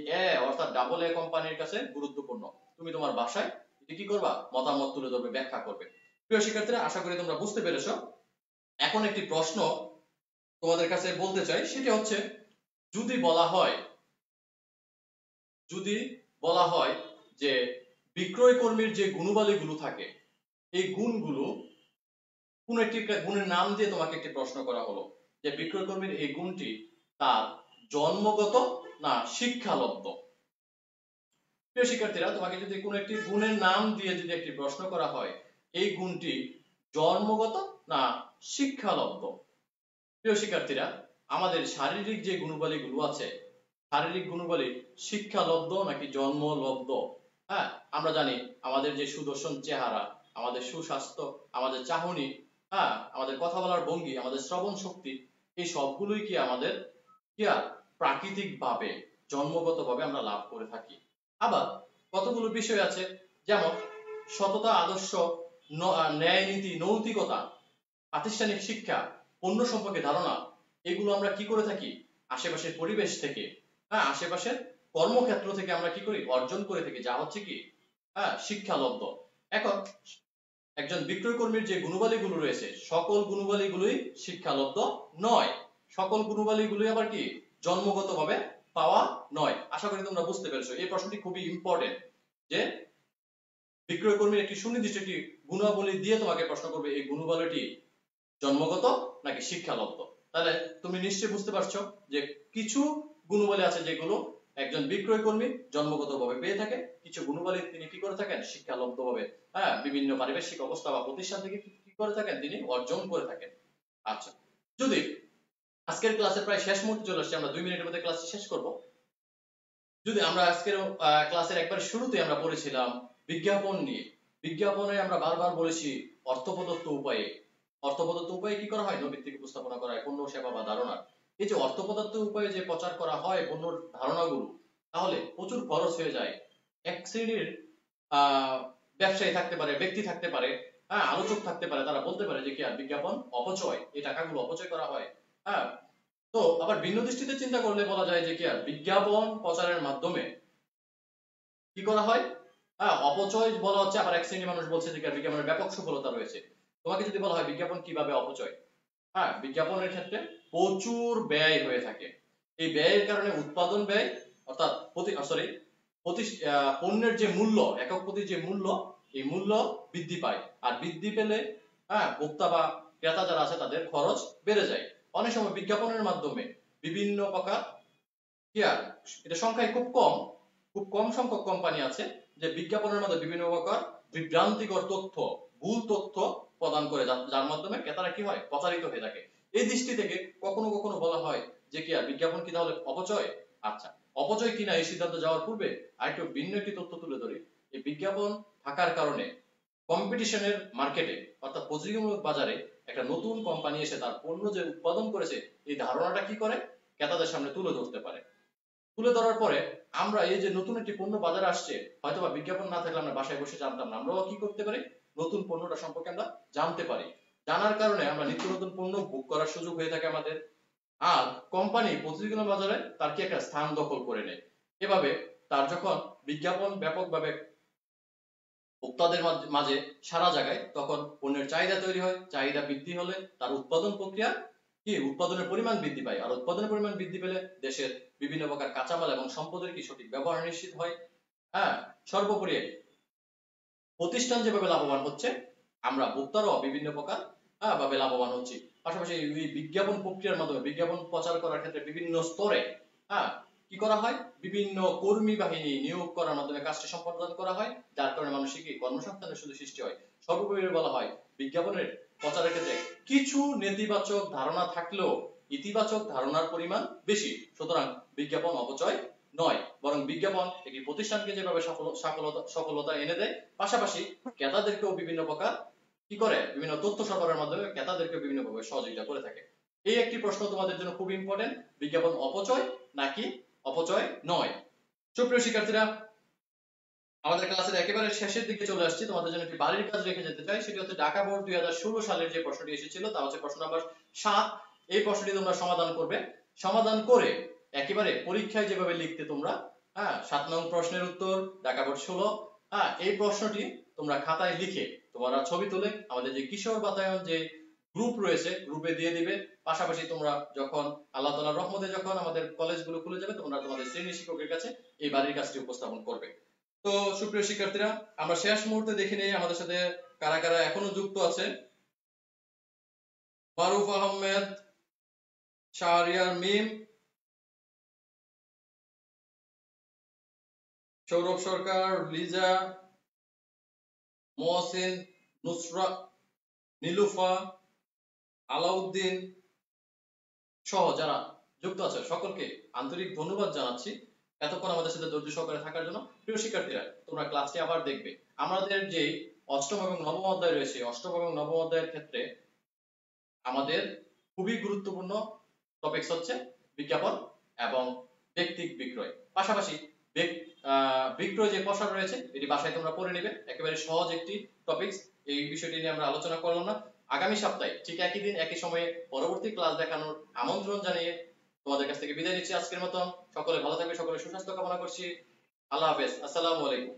অর্থাৎ ডাবল এ কোম্পানির কাছে গুরুত্বপূর্ণ। তুমি তোমার ভাষায় কি করবা, মতামত তুলে ধরবে, ব্যাখ্যা করবে। প্রিয় শিক্ষার্থীরা, আশা করি তোমরা বুঝতে পেরেছো। এখন একটি প্রশ্ন তোমাদের কাছে বলতে চাই, সেটা হচ্ছে যদি বলা হয় যে বিক্রয় কর্মীর যে গুণাবলীগুলো থাকে এই গুণগুলো কোন একটি গুণের নাম দিয়ে তোমাকে একটি প্রশ্ন করা হলো যে বিক্রয়কর্মীর এই গুণটি তার জন্মগত না শিক্ষালব্ধ। প্রিয় শিক্ষার্থীরা, তোমাকে যদি কোনো একটি গুণের নাম দিয়ে যদি একটি প্রশ্ন করা হয় এই গুণটি জন্মগত না শিক্ষালব্ধ। প্রিয় শিক্ষার্থীরা, আমাদের শারীরিক যে গুণাবলীগুলো আছে, শারীরিক গুণাবলী শিক্ষালব্ধ নাকি জন্মলব্ধ? হ্যাঁ, আমরা জানি আমাদের যে সুদর্শন চেহারা, আমাদের সুস্বাস্থ্য, আমাদের চাহনি, হ্যাঁ, আমাদের কথা বলার ভঙ্গি, আমাদের শ্রবণ শক্তি, এই সবগুলোই কি আমাদের কি প্রাকৃতিক ভাবে জন্মগত ভাবে আমরা লাভ করে থাকি। আবার কতগুলো বিষয় আছে যেমন সততা, আদর্শ, ন্যায় নীতি, নৈতিকতা, প্রাতিষ্ঠানিক শিক্ষা, পণ্য সম্পর্কে ধারণা, এগুলো আমরা কি করে থাকি আশেপাশের পরিবেশ থেকে, হ্যাঁ, আশেপাশের কর্মক্ষেত্র থেকে আমরা কি করি অর্জন করে থাকি, যা হচ্ছে কি শিক্ষালব্ধ। এখন একজন বিক্রয়কর্মীর যে গুণাবলীগুলো রয়েছে সকল গুণাবলীগুলোই শিক্ষালব্ধ নয়, সকল গুণাবলীগুলোই আবার কি জন্মগতভাবে পাওয়া নয়। আশা করি তোমরা বুঝতে পেরেছো। এই প্রশ্নটি খুবই ইম্পর্টেন্ট যে বিক্রয়কর্মীর একটি সুনির্দিষ্ট একটি গুণাবলী দিয়ে তোমাকে প্রশ্ন করবে এই গুণাবলীটি জন্মগত নাকি শিক্ষালব্ধ। তাহলে তুমি নিশ্চয়ই বুঝতে পারছো যে কিছু গুণাবলী আছে যেগুলো একজন বিক্রয়কর্মী জন্মগতভাবে পেয়ে থাকে, কিছু গুণাবলী তিনি কি করে থাকেন শিক্ষালব্ধভাবে, হ্যাঁ, বিভিন্ন পারিপার্শ্বিক অবস্থা বা প্রতিষ্ঠান থেকে কি করে থাকেন তিনি অর্জন করে থাকেন। আচ্ছা, যদি আজকের ক্লাসের প্রায় শেষ মুহূর্তে চলে আসছে, আমরা 2 মিনিটের মধ্যে ক্লাসটি শেষ করব। যদি আমরা আজকের ক্লাসের একবার শুরুতে আমরা পড়েছিলাম বিজ্ঞাপন নিয়ে। বিজ্ঞাপনে আমরা বারবার বলেছি অর্থ প্রদত্ত উপায়ে, অর্থ প্রদত্ত উপায়ে কি করা হয় নৈতিক উপস্থাপনা করা হয় পণ্য সেবা বা ধারণা। এই যে অর্থ প্রদত্ত উপায়ে যে প্রচার করা হয় পণ্যর ধারণাগুলো, তাহলে প্রচুর খরচ হয়ে যায়। এক শ্রেণীর ব্যবসায়ী থাকতে পারে, ব্যক্তি থাকতে পারে, হ্যাঁ, আলোচক থাকতে পারে, তারা বলতে পারে যে কি বিজ্ঞাপন অপচয়, এই টাকাগুলো অপচয় করা হয়। হ্যাঁ, তো আবার ভিন্ন দৃষ্টিতে চিন্তা করলে বলা যায় যে কি বিজ্ঞাপন প্রচারের মাধ্যমে কি করা হয়, হ্যাঁ, অপচয় বলা হচ্ছে। আবার এক শ্রেণীর মানুষ বলছে যে বিজ্ঞাপনের ব্যাপক সফলতা রয়েছে। তোমাকে যদি বলা হয় বিজ্ঞাপন কিভাবে অপচয়, হ্যাঁ, বিজ্ঞাপনের ক্ষেত্রে প্রচুর ব্যয় হয়ে থাকে। এই ব্যয়ের কারণে উৎপাদন ব্যয় অর্থাৎ পণ্যের যে মূল্য, একক প্রতি যে মূল্য, এই মূল্য বৃদ্ধি পায়। আর বৃদ্ধি পেলে হ্যাঁ ভোক্তা বা ক্রেতা যারা আছে তাদের খরচ বেড়ে যায়। অনেক সময় বিজ্ঞাপনের মাধ্যমে বিভিন্ন প্রকার কি এটা সংখ্যায় খুব কম সংখ্যক কোম্পানি আছে যে বিজ্ঞাপনের মধ্যে বিভিন্ন প্রকার বিভ্রান্তিকর তথ্য, ভুল তথ্য প্রদান করে, যার মাধ্যমে ক্রেতারা কি হয় প্রতারিত হয়ে থাকে। এই দৃষ্টি থেকে কখনো কখনো বলা হয় যে কি বিজ্ঞাপন কি তাহলে অপচয়? আচ্ছা, অপচয় কিনা এই সিদ্ধান্তে যাওয়ার পূর্বে আরেকটু ভিন্ন একটি তথ্য তুলে ধরি। এই বিজ্ঞাপন থাকার কারণে কম্পিটিশনের মার্কেটে অর্থাৎ প্রতিযোগিতামূলক বাজারে একটা নতুন কোম্পানি এসে তার পণ্য যে উৎপাদন করেছে এই ধারণাটা কি করে ক্রেতাদের সামনে তুলে ধরতে পারে। তুলে ধরার পরে আমরা এই যে নতুন একটি পণ্য বাজারে আসছে, হয়তোবা বিজ্ঞাপন না থাকলে আমরা বাসায় বসে জানতাম না, আমরাও কি করতে পারি নতুন পণ্যটা সম্পর্কে আমরা জানতে পারি। জানার কারণে আমরা নিত্য নতুন পণ্য বুক করার সুযোগ হয়ে থাকে আমাদের। আর কোম্পানি প্রতিযোগিতা বাজারে তার কি একটা স্থান দখল করে নেয়। এভাবে তার যখন বিজ্ঞাপন ব্যাপকভাবে ভোক্তাদের মাঝে সারা জায়গায়, তখন পণ্যের চাহিদা তৈরি হয়, চাহিদা বৃদ্ধি হলে তার উৎপাদন প্রক্রিয়া কি উৎপাদনের পরিমাণ বৃদ্ধি পায়, আর উৎপাদনের পরিমাণ বৃদ্ধি পেলে দেশের বিভিন্ন প্রকার কাঁচামাল এবং সম্পদের কি সঠিক ব্যবহার নিশ্চিত হয়। হ্যাঁ, সর্বোপরি প্রতিষ্ঠান যেভাবে লাভবান হচ্ছে আমরা ভোক্তারাও বিভিন্ন প্রকার ভাবে লাভবান হচ্ছি। পাশাপাশি এই বিজ্ঞাপন প্রক্রিয়ার মাধ্যমে বিজ্ঞাপন প্রচার করার ক্ষেত্রে বিভিন্ন স্তরে কি করা হয় বিভিন্ন কর্মী বাহিনী নিয়োগ করার মাধ্যমে কাজটি সম্পাদন করা হয়, যার কারণে মানুষের কি কর্মসংস্থানের সুযোগ সৃষ্টি হয়। সর্বোপরি বলা হয় বিজ্ঞাপনের প্রচারের ক্ষেত্রে কিছু নেতিবাচক ধারণা থাকলেও ইতিবাচক ধারণার পরিমাণ বেশি। সুতরাং বিজ্ঞাপন অপচয় নয়, বরং বিজ্ঞাপন একটি প্রতিষ্ঠানকে যেভাবে সফলতা এনে দেয়, পাশাপাশি ক্রেতাদেরকেও বিভিন্ন প্রকার কি করে বিভিন্ন তথ্য সরবরাহের মাধ্যমে ক্রেতাদেরকে বিভিন্ন ভাবে সহযোগিতা করে থাকে। এই একটি প্রশ্ন তোমাদের জন্য খুব ইম্পর্টেন্ট, বিজ্ঞাপন অপচয় নাকি অপচয় নয়। সুপ্রিয় শিক্ষার্থীরা, আমাদের ক্লাসের একেবারে শেষের দিকে চলে আসছি। তোমাদের জন্য একটি বাড়ির কাজ রেখে যেতে চাই, সেটি হচ্ছে ঢাকা বোর্ড 2016 সালের যে প্রশ্নটি এসেছিল তা হচ্ছে প্রশ্ন নাম্বার 7। এই প্রশ্নটি তোমরা সমাধান করবে। সমাধান করে একেবারে পরীক্ষায় যেভাবে লিখতে তোমরা 7 নং প্রশ্নের উত্তর ঢাকা বোর্ড 16, এই প্রশ্নটি তোমরা খাতায় লিখে তোমরা ছবি তুলে আমাদের যে কিশোর বাতায়ন যে গ্রুপ রয়েছে গ্রুপে দিয়ে দিবে। পাশাপাশি তোমরা যখন আল্লাহ তাআলার রহমতে যখন আমাদের কলেজগুলো খুলে যাবে তোমরা তোমাদের শ্রেণী শিক্ষকের কাছে এই বাড়ির কাজটি উপস্থাপন করবে। তো সুপ্রিয় শিক্ষার্থীরা, আমরা শেষ মুহূর্তে দেখে নিই আমাদের সাথে কারা কারা এখনো যুক্ত আছে। মারুফ আহমেদ, শাহরিয়ার মিম, সৌরভ সরকার, লিজা, মহসিন, নুসরাত, নীলুফা, আলাউদ্দিন সহ যারা যুক্ত আছে সকলকে আন্তরিক ধন্যবাদ জানাচ্ছি এতক্ষণ আমাদের সাথে ধৈর্য সহকারে থাকার জন্য। প্রিয় শিক্ষার্থীরা, তোমরা ক্লাসটি আবার দেখবে। আমাদের যে অষ্টম এবং নবম অধ্যায় রয়েছে, অষ্টম এবং নবম অধ্যায়ের ক্ষেত্রে আমাদের খুবই গুরুত্বপূর্ণ টপিকস হচ্ছে বিজ্ঞাপন এবং ব্যক্তিক বিক্রয়। পাশাপাশি বিক্রয় যে প্রসার রয়েছে এটি বাসায় তোমরা পড়ে নিবে, একেবারে সহজ একটি টপিকস। এই বিষয়টি নিয়ে আমরা আলোচনা করলাম না। আগামী সপ্তাহে ঠিক একই দিন একই সময়ে পরবর্তী ক্লাস দেখানোর আমন্ত্রণ জানিয়ে তোমাদের কাছ থেকে বিদায় নিচ্ছি আজকের মতন। সকলে ভালো থাকবে, সকলে সুস্বাস্থ্য কামনা করছি। আল্লাহ হাফেজ, আসসালামু আলাইকুম।